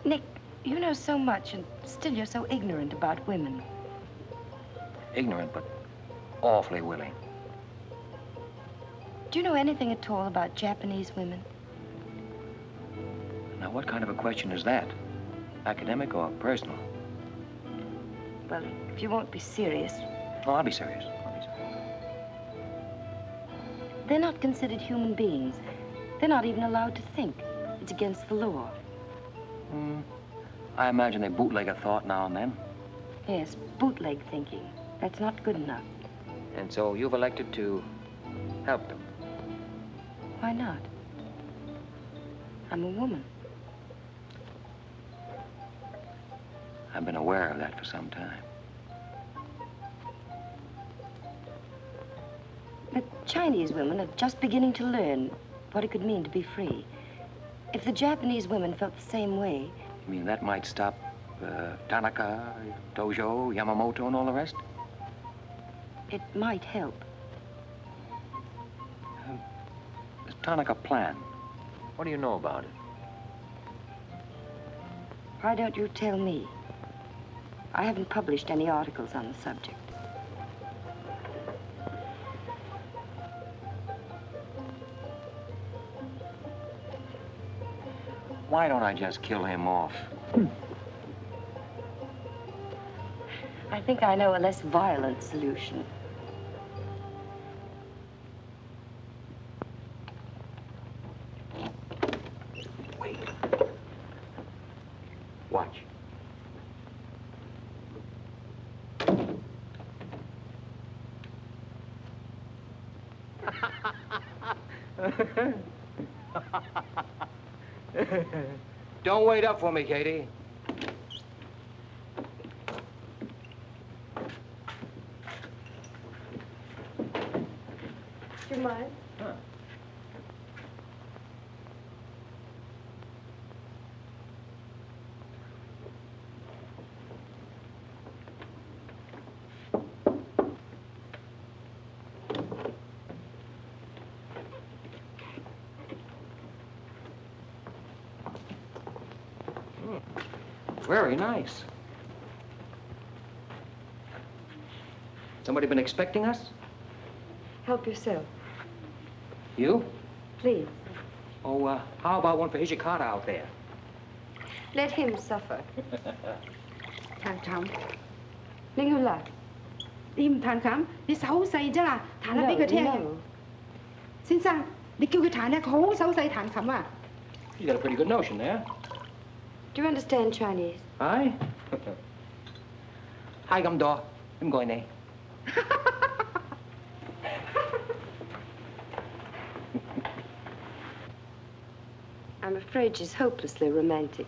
Nick, you know so much, and still you're so ignorant about women. Ignorant, but awfully willing. Do you know anything at all about Japanese women? Now, what kind of a question is that? Academic or personal? Well, if you won't be serious. Oh, I'll be serious. They're not considered human beings. They're not even allowed to think. It's against the law. I imagine they bootleg a thought now and then. Yes, bootleg thinking. That's not good enough. And so you've elected to help them. Why not? I'm a woman. I've been aware of that for some time. The Chinese women are just beginning to learn what it could mean to be free. If the Japanese women felt the same way... You mean that might stop Tanaka, Tojo, Yamamoto, and all the rest? It might help. This Tanaka plan, what do you know about it? Why don't you tell me? I haven't published any articles on the subject. Why don't I just kill him off? I think I know a less violent solution. Wait. Watch. Don't wait up for me, Katie. Do you mind? Huh. Very nice. Somebody been expecting us? Help yourself. You? Please. Oh, how about one for Hijikata out there? Let him suffer. 彈琴，拎佢嚟。你唔彈琴，你手好細啫啦，彈下俾佢聽。先生，你叫佢彈咧，佢好手細彈琴啊。You got a pretty good notion there. Do you understand Chinese? Aye. Hi, I'm Daw. I'm going there. I'm afraid she's hopelessly romantic.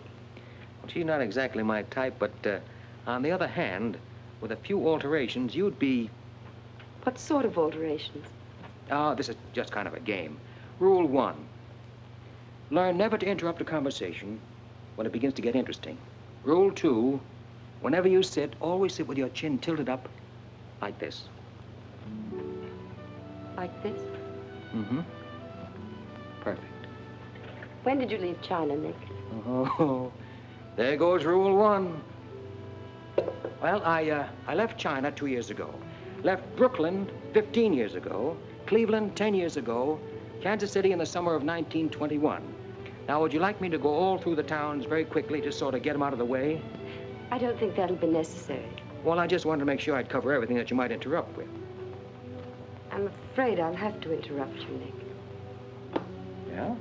Well, she's not exactly my type, but on the other hand, with a few alterations, you'd be... What sort of alterations? Oh, this is just kind of a game. Rule 1. Learn never to interrupt a conversation when it begins to get interesting. Rule 2. Whenever you sit, always sit with your chin tilted up like this. Like this? Mm-hmm. Perfect. When did you leave China, Nick? Oh, there goes Rule 1. Well, I left China 2 years ago. Left Brooklyn 15 years ago. Cleveland 10 years ago. Kansas City in the summer of 1921. Now, would you like me to go all through the towns very quickly, just sort of get them out of the way? I don't think that'll be necessary. Well, I just wanted to make sure I'd cover everything that you might interrupt with. I'm afraid I'll have to interrupt you, Nick. Yeah?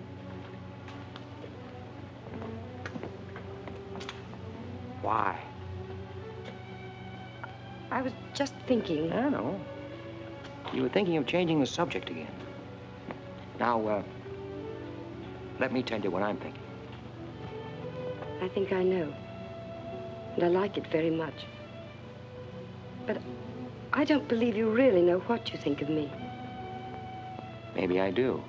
Why? I was just thinking. I know. You were thinking of changing the subject again. Now, let me tell you what I'm thinking. I think I know. And I like it very much. But I don't believe you really know what you think of me. Maybe I do.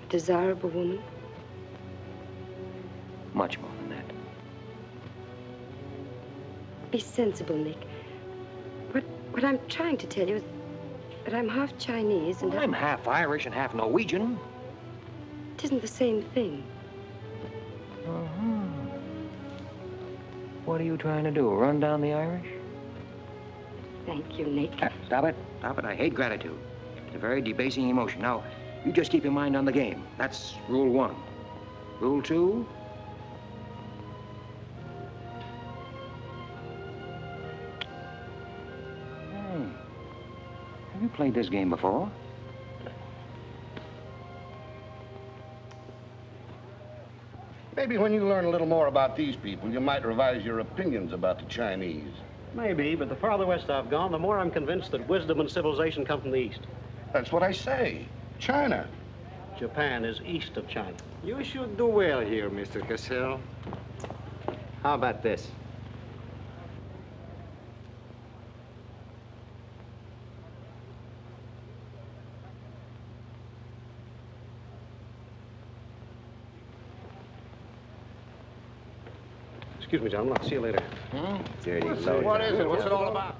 A desirable woman? Much more than that. Be sensible, Nick. What I'm trying to tell you is that I'm half Chinese and... Well, I'm half Irish and half Norwegian. It isn't the same thing. Uh-huh. What are you trying to do, run down the Irish? Thank you, Nick. Stop it. Stop it. I hate gratitude. It's a very debasing emotion. Now, you just keep your mind on the game. That's rule 1. Rule 2... Have you played this game before? Maybe when you learn a little more about these people, you might revise your opinions about the Chinese. Maybe, but the farther west I've gone, the more I'm convinced that wisdom and civilization come from the east. That's what I say. China. Japan is east of China. You should do well here, Mr. Cassell. How about this? Excuse me, gentlemen. I'll see you later. Dirty Lloyd. What is it? What's it all about?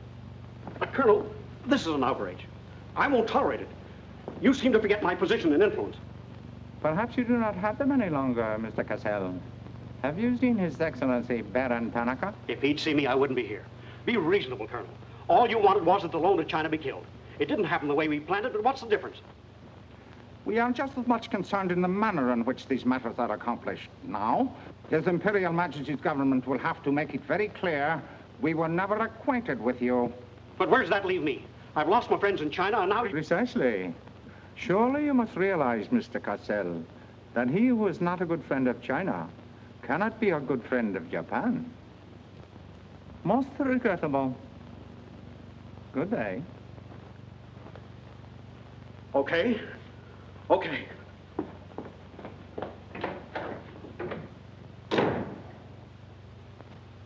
Colonel, this is an outrage. I won't tolerate it. You seem to forget my position and influence. Perhaps you do not have them any longer, Mr. Cassell. Have you seen His Excellency Baron Tanaka? If he'd see me, I wouldn't be here. Be reasonable, Colonel. All you wanted was that the loan to China be killed. It didn't happen the way we planned it, but what's the difference? We are just as much concerned in the manner in which these matters are accomplished. Now, His Imperial Majesty's government will have to make it very clear we were never acquainted with you. But where does that leave me? I've lost my friends in China, and now... Precisely. Surely you must realize, Mr. Cassell, that he who is not a good friend of China cannot be a good friend of Japan. Most regrettable. Good day. Okay. Okay.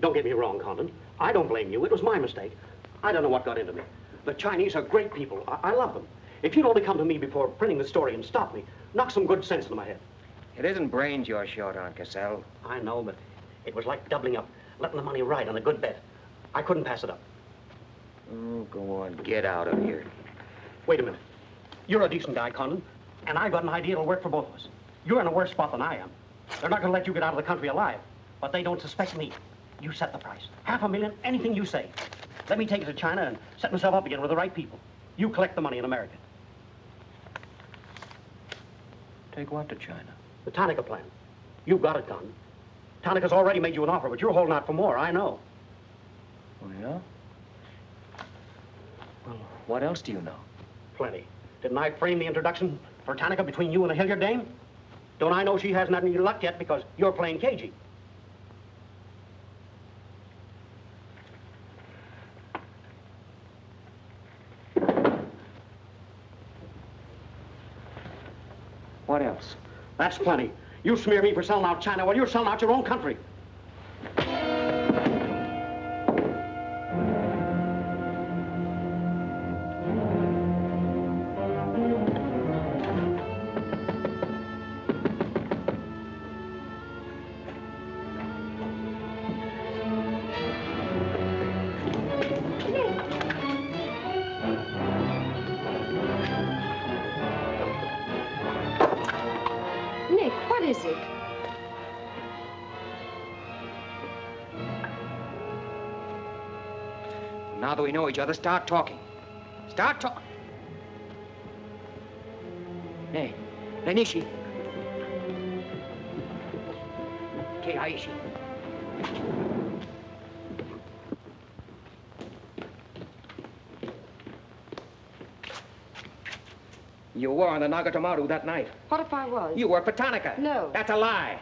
Don't get me wrong, Condon. I don't blame you. It was my mistake. I don't know what got into me. The Chinese are great people. I love them. If you'd only come to me before printing the story and stop me, knock some good sense into my head. It isn't brains you're short on, Cassell. I know, but it was like doubling up, letting the money ride on a good bet. I couldn't pass it up. Oh, go on. Get out of here. Wait a minute. You're a decent guy, Condon, and I've got an idea that'll work for both of us. You're in a worse spot than I am. They're not going to let you get out of the country alive, but they don't suspect me. You set the price. $500,000, anything you say. Let me take it to China and set myself up again with the right people. You collect the money in America. Take what to China? The Tanaka plan. You've got it, Condon. Tanaka's already made you an offer, but you're holding out for more, I know. Oh, yeah? Well, what else do you know? Plenty. Didn't I frame the introduction for Tanaka between you and the Hilliard dame? Don't I know she hasn't had any luck yet because you're playing cagey? What else? That's plenty. You smear me for selling out China while you're selling out your own country. Now that we know each other, start talking. Start talking. Hey, Nishi. Keiaishi. You were on the Nagatomaru that night. What if I was? You were for Tanaka. No. That's a lie.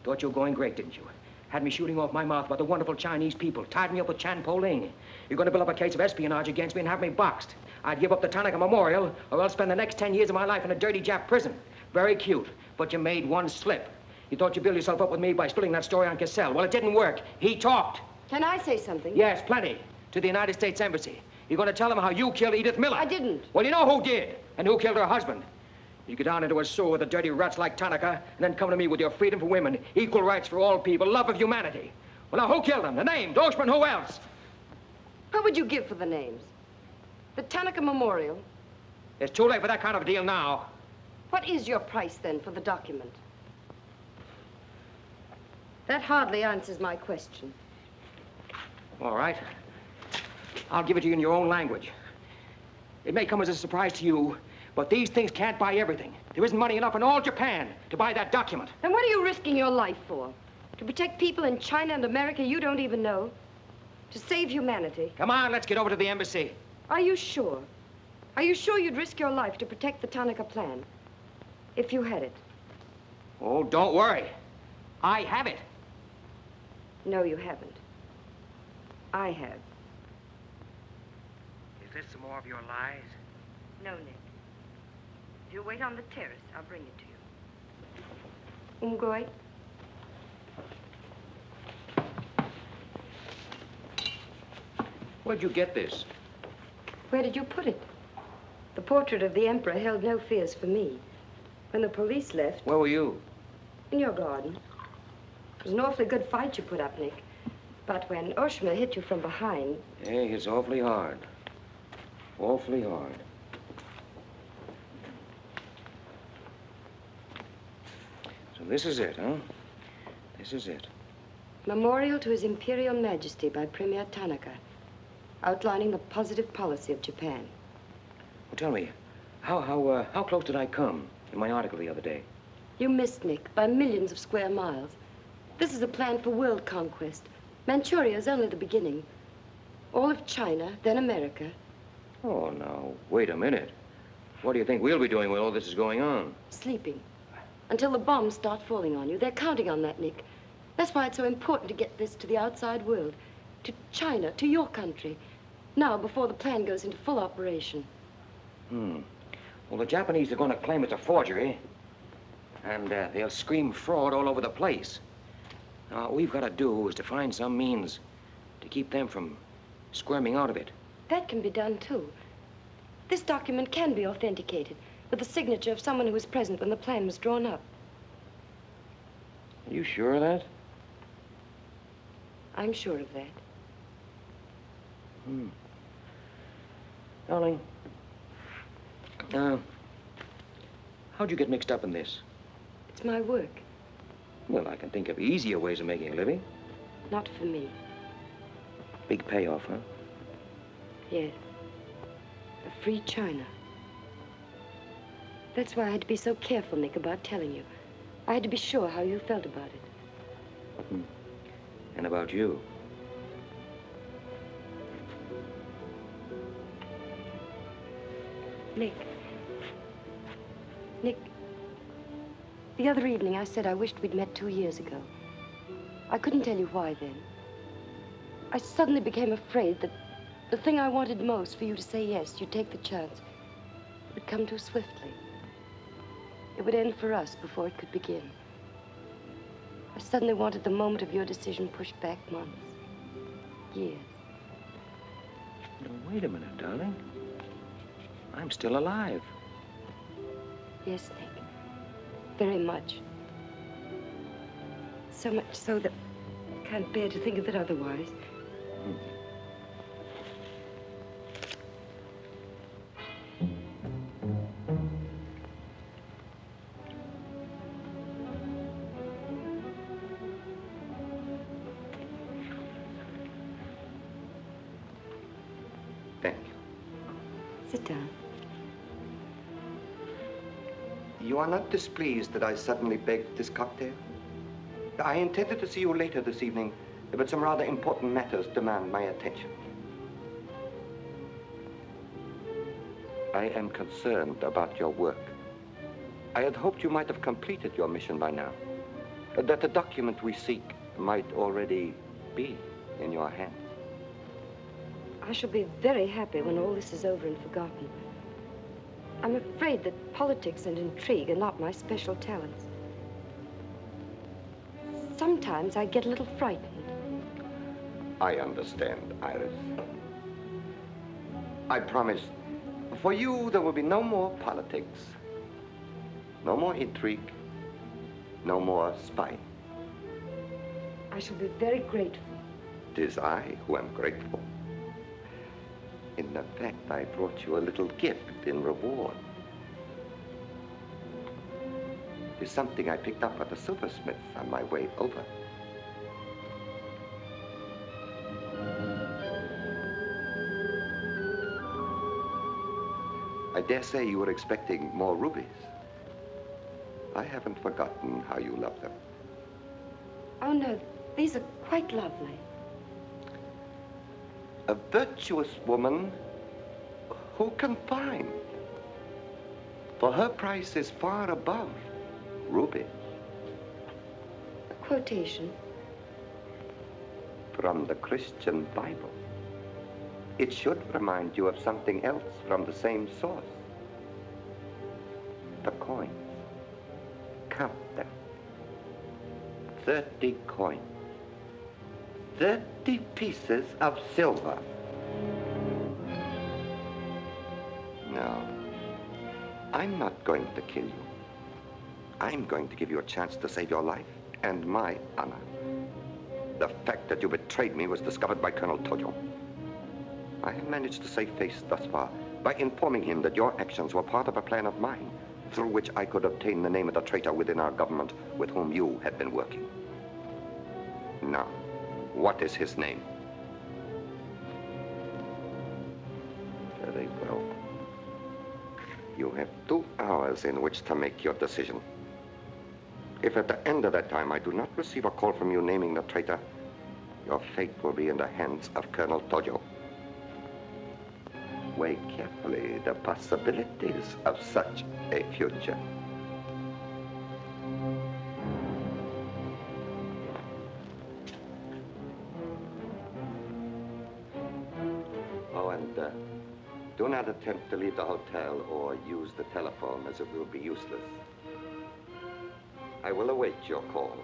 Thought you were going great, didn't you? Had me shooting off my mouth about the wonderful Chinese people, tied me up with Chan Po-ling. You're going to build up a case of espionage against me and have me boxed. I'd give up the Tanaka Memorial, or else spend the next 10 years of my life in a dirty Jap prison. Very cute, but you made one slip. You thought you'd build yourself up with me by spilling that story on Cassell. Well, it didn't work. He talked. Can I say something? Yes, plenty. To the United States Embassy. You're going to tell them how you killed Edith Miller. I didn't. Well, you know who did, and who killed her husband. You get down into a sewer with the dirty rats like Tanaka, and then come to me with your freedom for women, equal rights for all people, love of humanity. Well, now, who killed them? The name, Doshman, who else? What would you give for the names? The Tanaka Memorial. It's too late for that kind of a deal now. What is your price, then, for the document? That hardly answers my question. All right. I'll give it to you in your own language. It may come as a surprise to you, but these things can't buy everything. There isn't money enough in all Japan to buy that document. Then what are you risking your life for? To protect people in China and America you don't even know? To save humanity? Come on, let's get over to the embassy. Are you sure? Are you sure you'd risk your life to protect the Tanaka plan? If you had it? Oh, don't worry. I have it. No, you haven't. I have. Is this some more of your lies? No, Nick. If you wait on the terrace, I'll bring it to you. Umgoy? Where'd you get this? Where did you put it? The portrait of the Emperor held no fears for me. When the police left... Where were you? In your garden. It was an awfully good fight you put up, Nick. But when Oshima hit you from behind... Hey, it's awfully hard. Awfully hard. So this is it, huh? This is it. Memorial to His Imperial Majesty by Premier Tanaka, outlining the positive policy of Japan. Well, tell me, how close did I come in my article the other day? You missed, Nick, by millions of square miles. This is a plan for world conquest. Manchuria is only the beginning. All of China, then America. Oh, now, wait a minute. What do you think we'll be doing while all this is going on? Sleeping. Until the bombs start falling on you. They're counting on that, Nick. That's why it's so important to get this to the outside world. To China, to your country. Now, before the plan goes into full operation. Well, the Japanese are going to claim it's a forgery. And they'll scream fraud all over the place. Now, what we've got to do is to find some means to keep them from squirming out of it. That can be done, too. This document can be authenticated with the signature of someone who was present when the plan was drawn up. Are you sure of that? I'm sure of that. Darling, how'd you get mixed up in this? It's my work. Well, I can think of easier ways of making a living. Not for me. Big payoff, huh? Yes. A free China. That's why I had to be so careful, Nick, about telling you. I had to be sure how you felt about it. And about you. Nick. Nick. The other evening, I said I wished we'd met 2 years ago. I couldn't tell you why then. I suddenly became afraid that the thing I wanted most for you to say yes, you'd take the chance, would come too swiftly. It would end for us before it could begin. I suddenly wanted the moment of your decision pushed back months, years. Now, wait a minute, darling. I'm still alive. Yes, Nick. Very much. So much so that I can't bear to think of it otherwise. Thank you. Sit down. You are not displeased that I suddenly begged this cocktail? I intended to see you later this evening, but some rather important matters demand my attention. I am concerned about your work. I had hoped you might have completed your mission by now, that the document we seek might already be in your hands. I shall be very happy when all this is over and forgotten. I'm afraid that politics and intrigue are not my special talents. Sometimes I get a little frightened. I understand, Iris. I promise, for you there will be no more politics, no more intrigue, no more spying. I shall be very grateful. It is I who am grateful. In fact, I brought you a little gift in reward. It's something I picked up at the silversmith on my way over. I dare say you were expecting more rubies. I haven't forgotten how you love them. Oh, no, these are quite lovely. A virtuous woman who can find. For her price is far above rubies. A quotation? From the Christian Bible. It should remind you of something else from the same source. The coins. Count them. 30 coins. 30 pieces of silver. No, I'm not going to kill you. I'm going to give you a chance to save your life and my honor. The fact that you betrayed me was discovered by Colonel Tojo. I have managed to save face thus far by informing him that your actions were part of a plan of mine, through which I could obtain the name of the traitor within our government with whom you had been working. Now, what is his name? Very well. You have 2 hours in which to make your decision. If at the end of that time I do not receive a call from you naming the traitor, your fate will be in the hands of Colonel Tojo. Weigh carefully the possibilities of such a future. Oh, and do not attempt to leave the hotel or use the telephone, as it will be useless. I will await your call.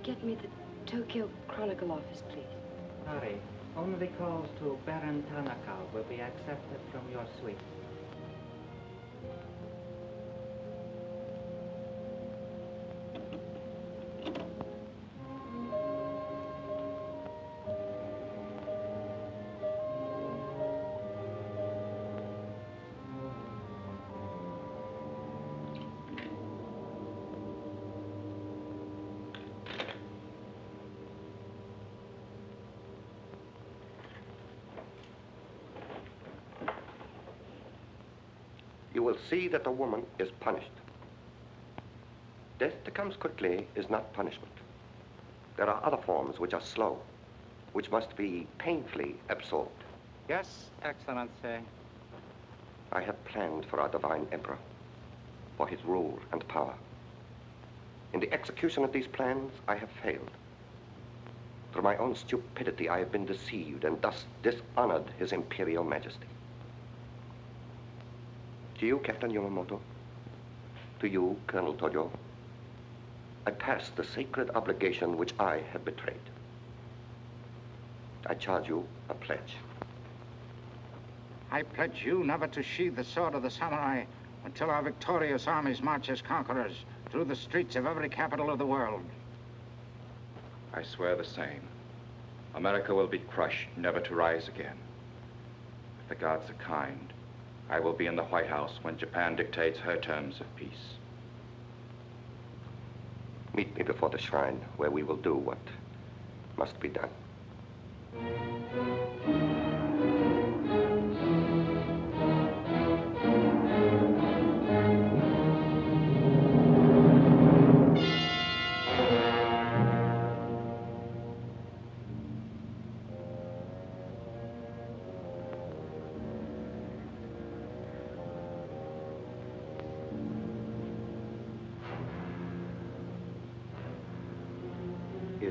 Get me the Tokyo Chronicle office, please. Sorry, only calls to Baron Tanaka will be accepted from your suite. You will see that the woman is punished. Death that comes quickly is not punishment. There are other forms which are slow, which must be painfully absorbed. Yes, Excellency. I have planned for our divine emperor, for his rule and power. In the execution of these plans, I have failed. Through my own stupidity, I have been deceived and thus dishonored his imperial majesty. To you, Captain Yamamoto, to you, Colonel Tojo, I pass the sacred obligation which I have betrayed. I charge you a pledge. I pledge you never to sheathe the sword of the samurai until our victorious armies march as conquerors through the streets of every capital of the world. I swear the same. America will be crushed, never to rise again. If the gods are kind, I will be in the White House when Japan dictates her terms of peace. Meet me before the shrine, where we will do what must be done.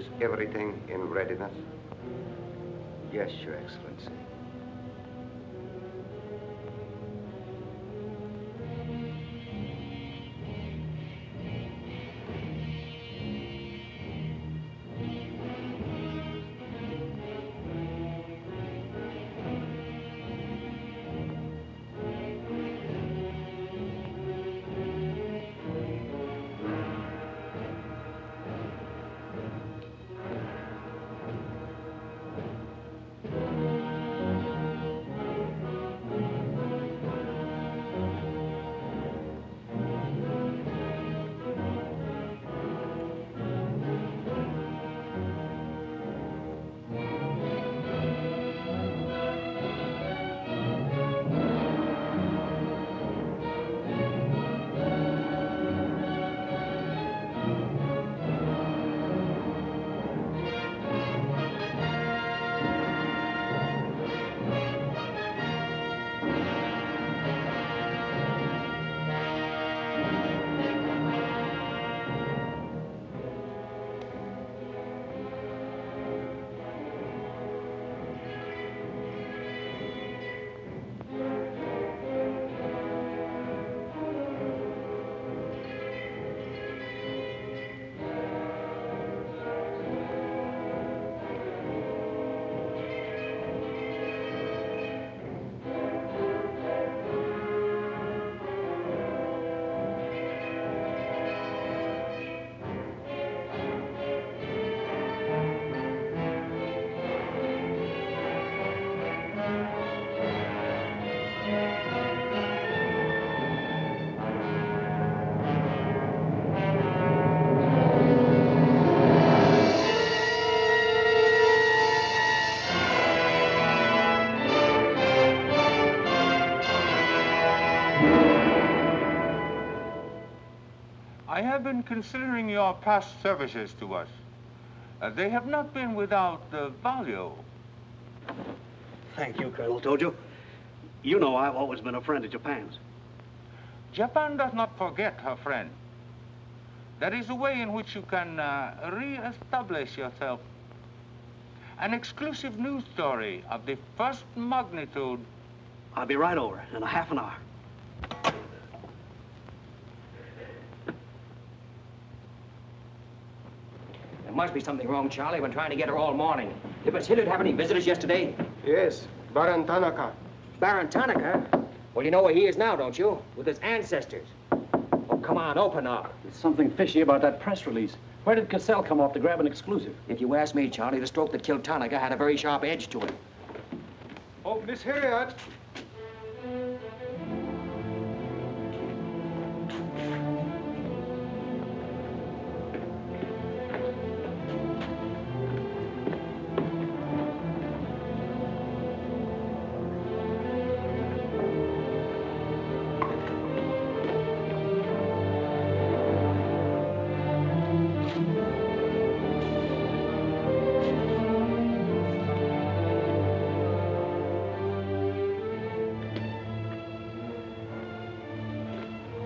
Is everything in readiness? Yes, Your Excellency. I have been considering your past services to us. They have not been without value. Thank you, Colonel Tojo. You know I've always been a friend of Japan's. Japan does not forget her friend. There is a way in which you can re-establish yourself. An exclusive news story of the first magnitude. I'll be right over in a half an hour. There must be something wrong, Charlie. I've been trying to get her all morning. Did Miss Hilliard have any visitors yesterday? Yes, Baron Tanaka. Baron Tanaka? Well, you know where he is now, don't you? With his ancestors. Oh, come on, open up. There's something fishy about that press release. Where did Cassell come off to grab an exclusive? If you ask me, Charlie, the stroke that killed Tanaka had a very sharp edge to it. Oh, Miss Hilliard.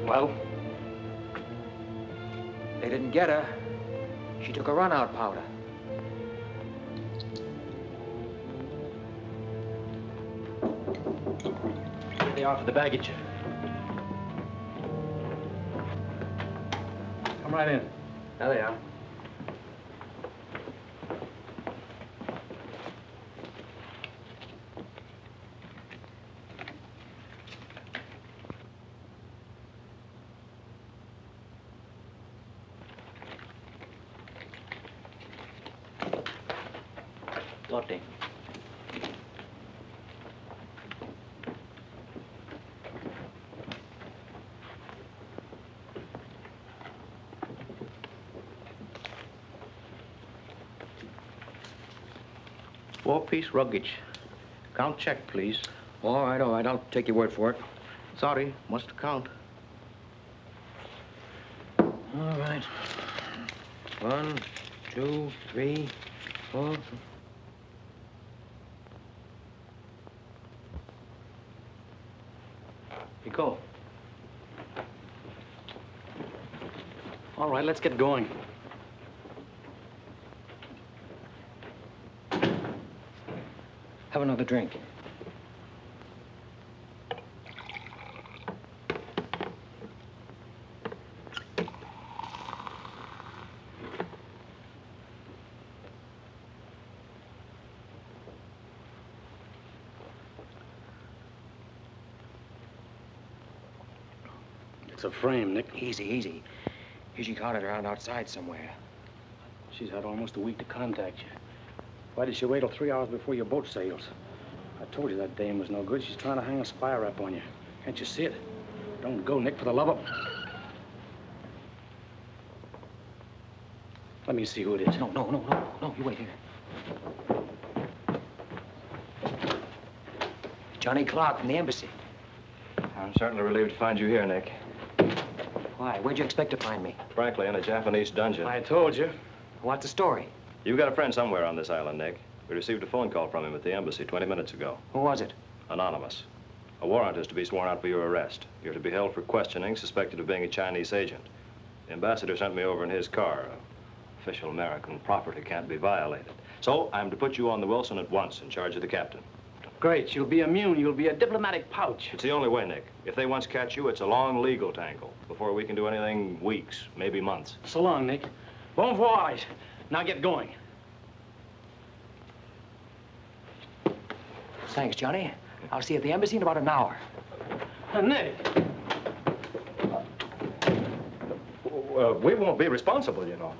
Well, they didn't get her. She took a run-out powder. Here they are for the baggage. Come right in. There they are. Lotte. Four-piece luggage. Count check, please. All right, I'll take your word for it. Sorry, must count. All right. 1, 2, 3, 4. Go. All right, let's get going. Have another drink. It's a frame, Nick. Easy, easy. Usually caught it around outside somewhere. She's had almost a week to contact you. Why did she wait till 3 hours before your boat sails? I told you that dame was no good. She's trying to hang a spy rap on you. Can't you see it? Don't go, Nick, for the love of... Let me see who it is. No, you wait here. Johnny Clark from the embassy. I'm certainly relieved to find you here, Nick. Why? Where'd you expect to find me? Frankly, in a Japanese dungeon. I told you. What's the story? You've got a friend somewhere on this island, Nick. We received a phone call from him at the embassy 20 minutes ago. Who was it? Anonymous. A warrant is to be sworn out for your arrest. You're to be held for questioning, suspected of being a Chinese agent. The ambassador sent me over in his car. Official American property can't be violated. So I'm to put you on the Wilson at once in charge of the captain. Great. You'll be immune. You'll be a diplomatic pouch. It's the only way, Nick. If they once catch you, it's a long legal tangle. Before we can do anything, weeks, maybe months. So long, Nick. Bon voyage. Now get going. Thanks, Johnny. I'll see you at the embassy in about an hour. Nick. We won't be responsible, you know.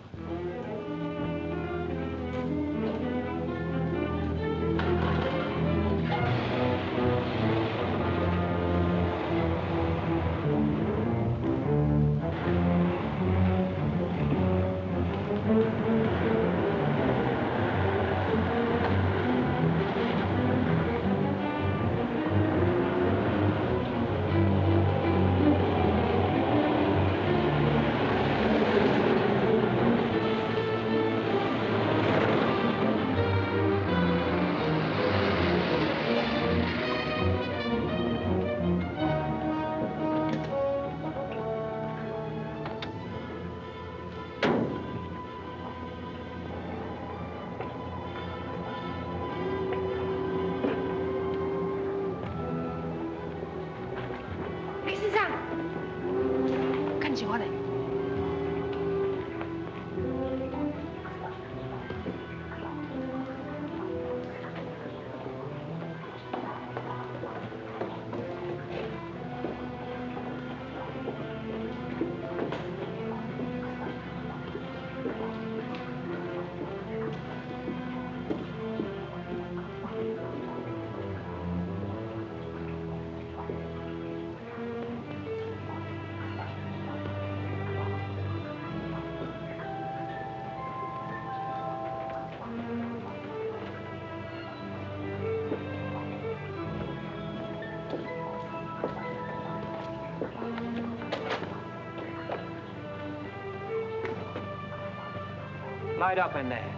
Light up in there.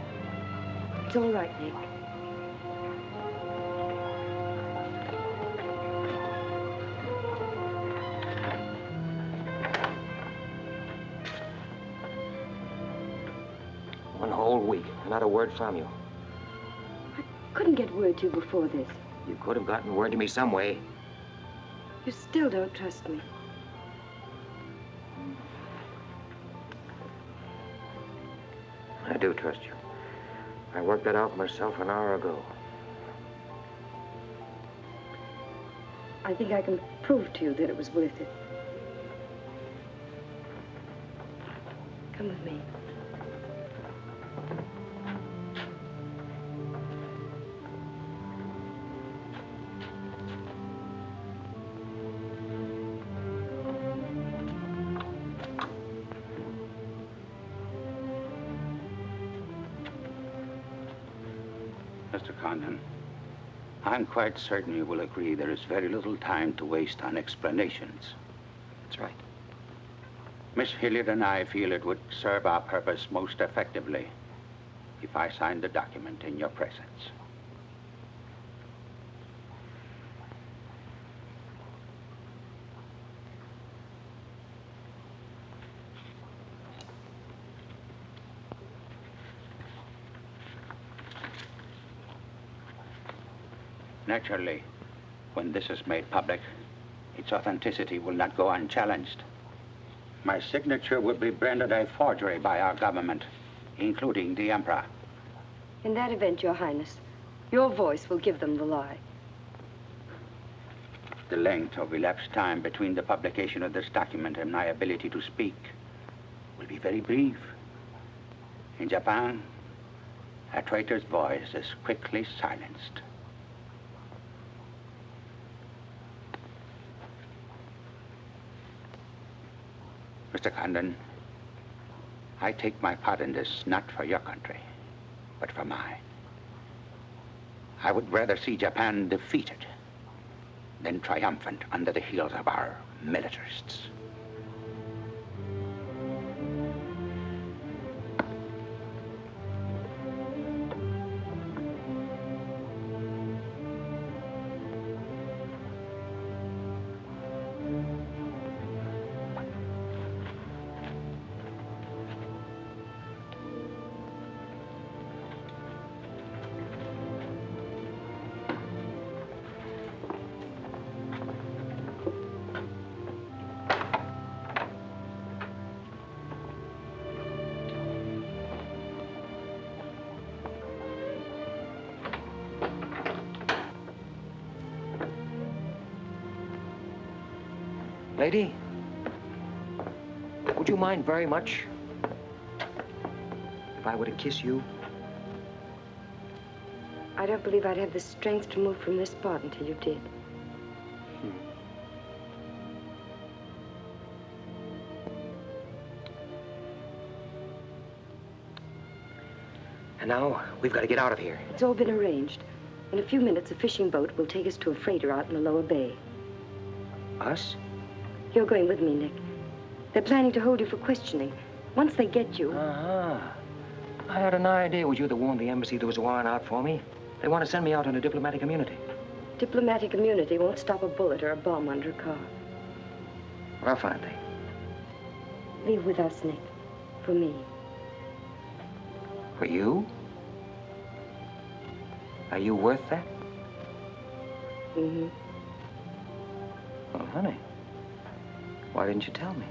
It's all right, Nick. One whole week, not a word from you. Couldn't get word to you before this. You could have gotten word to me some way. You still don't trust me. I do trust you. I worked that out myself an hour ago. I think I can prove to you that it was worth it. Come with me. Mr. Condon, I'm quite certain you will agree there is very little time to waste on explanations. That's right. Miss Hilliard and I feel it would serve our purpose most effectively if I signed the document in your presence. Naturally, when this is made public, its authenticity will not go unchallenged. My signature would be branded a forgery by our government, including the Emperor. In that event, Your Highness, your voice will give them the lie. The length of elapsed time between the publication of this document and my ability to speak will be very brief. In Japan, a traitor's voice is quickly silenced. Mr. Condon, I take my part in this not for your country, but for mine. I would rather see Japan defeated than triumphant under the heels of our militarists. Lady, would you mind very much if I were to kiss you? I don't believe I'd have the strength to move from this spot until you did. And now, we've got to get out of here. It's all been arranged. In a few minutes, a fishing boat will take us to a freighter out in the lower bay. Us? You're going with me, Nick. They're planning to hold you for questioning. Once they get you... Uh-huh. I had an idea it was you that warned the embassy there was a warrant out for me. They want to send me out on a diplomatic immunity. Diplomatic immunity won't stop a bullet or a bomb under a car. Well, I'll find they. Leave with us, Nick. For me. For you? Are you worth that? Mm-hmm. Well, honey, why didn't you tell me?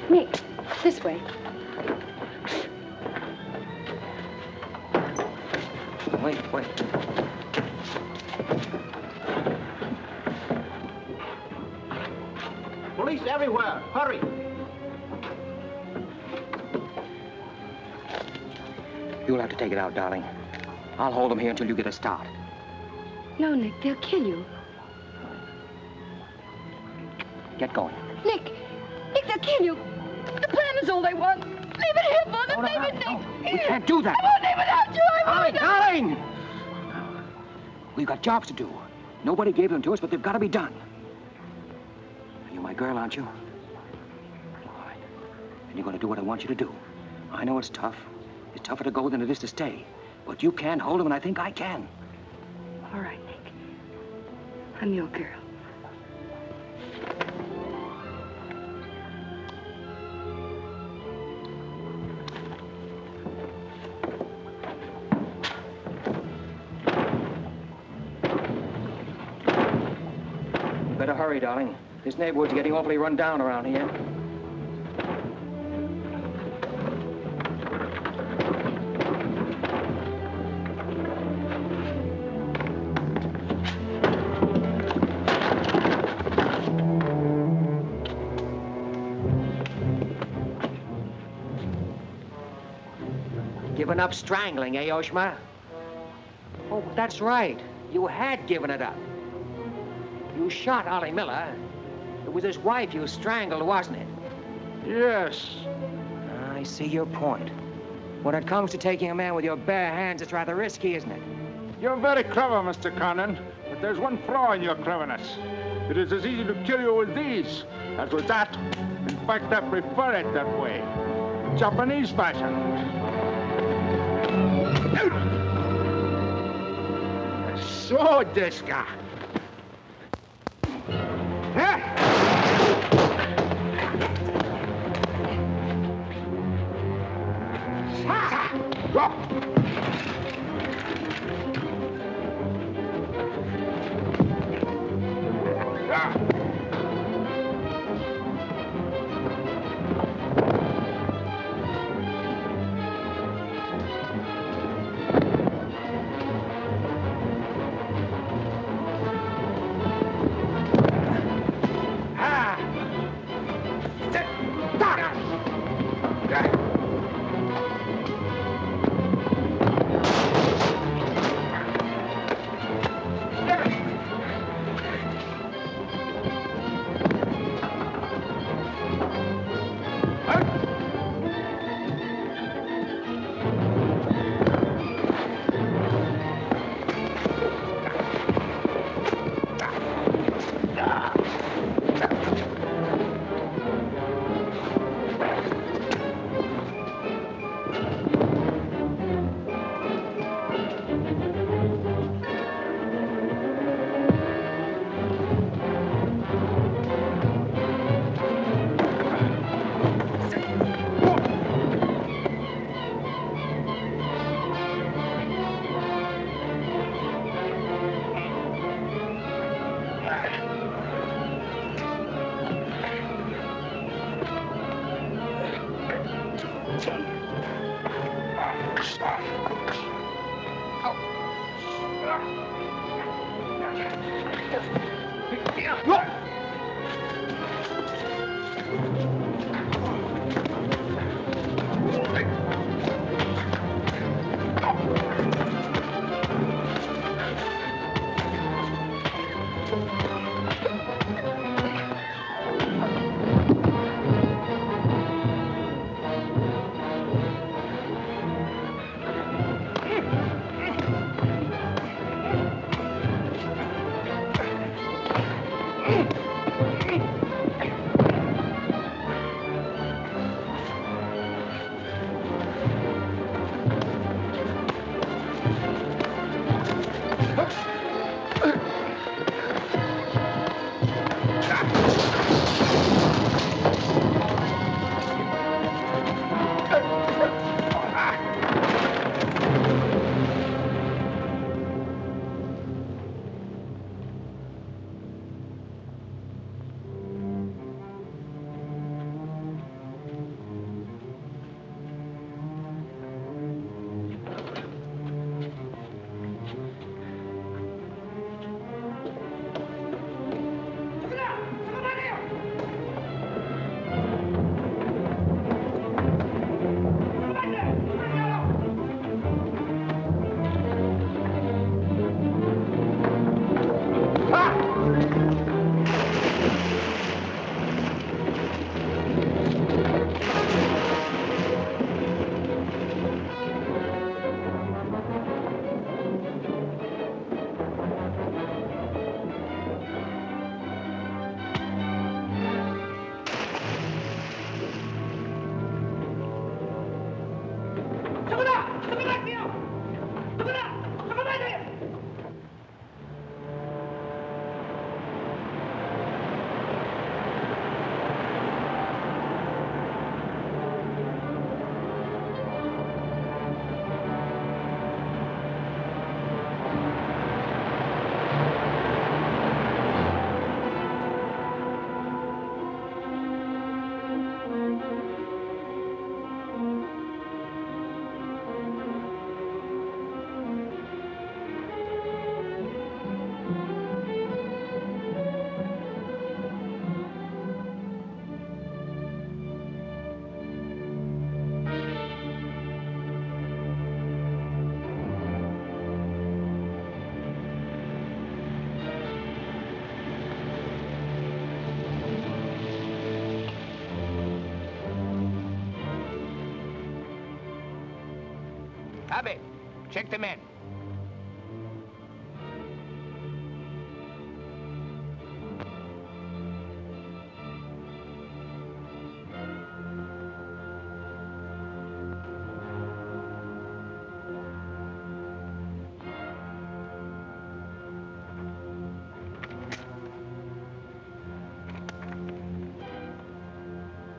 Nick, this way. Wait. Police everywhere. Hurry. You'll have to take it out, darling. I'll hold them here until you get a start. No, Nick, they'll kill you. Get going. Nick, they'll kill you. The plan is all they want. Leave it here, Father. Leave it, Nick. We can't do that. I won't leave without you. I won't. Darling! We've got jobs to do. Nobody gave them to us, but they've got to be done. You're my girl, aren't you? All right. And you're going to do what I want you to do. I know it's tough. It's tougher to go than it is to stay. But you can hold them, and I think I can. All right, Nick. I'm your girl. Better hurry, darling. This neighborhood's getting awfully run down around here. Given up strangling, eh, Oshma? Oh, that's right. You had given it up. You shot Ollie Miller. It was his wife you strangled, wasn't it? Yes. I see your point. When it comes to taking a man with your bare hands, it's rather risky, isn't it? You're very clever, Mr. Condon, but there's one flaw in your cleverness. It is as easy to kill you with these as with that. In fact, I prefer it that way. Japanese fashion. So, this guy. Abe, check the men.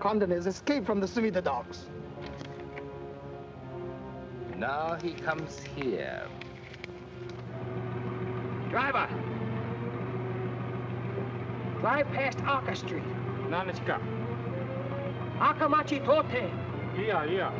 Condon has escaped from the Sumida docks. Now he comes here. Driver! Drive past Arca Street. Nanichka. Akamachi Tote. Yeah.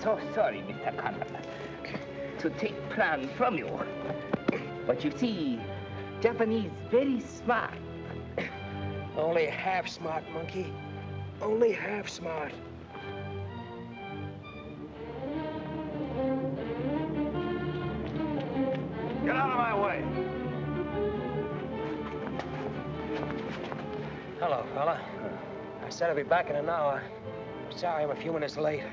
So sorry, Mr. Condon, to take plan from you. But you see, Japanese very smart. Only half smart, monkey. Only half smart. Get out of my way. Hello, fella. I said I'd be back in an hour. Sorry I'm a few minutes late.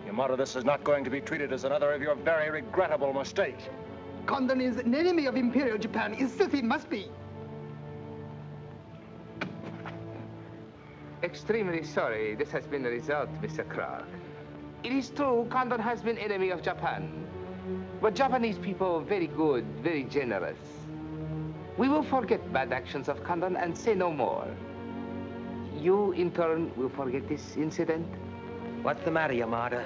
Yamato, this is not going to be treated as another of your very regrettable mistakes. Condon is an enemy of Imperial Japan. Insist it must be. Extremely sorry this has been the result, Mr. Clark. It is true, Condon has been enemy of Japan. But Japanese people very good, very generous. We will forget bad actions of Condon and say no more. You, in turn, will forget this incident? What's the matter, Yamada?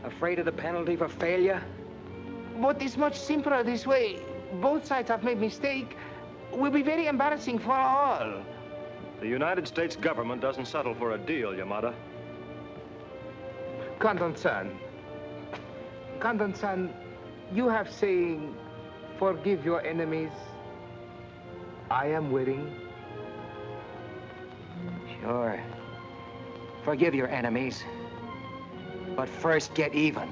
Afraid of the penalty for failure? But it's much simpler this way. Both sides have made mistake. Will be very embarrassing for all. The United States government doesn't settle for a deal, Yamada. Condon-san, you have saying, forgive your enemies. I am willing. Sure. Forgive your enemies. But first, get even.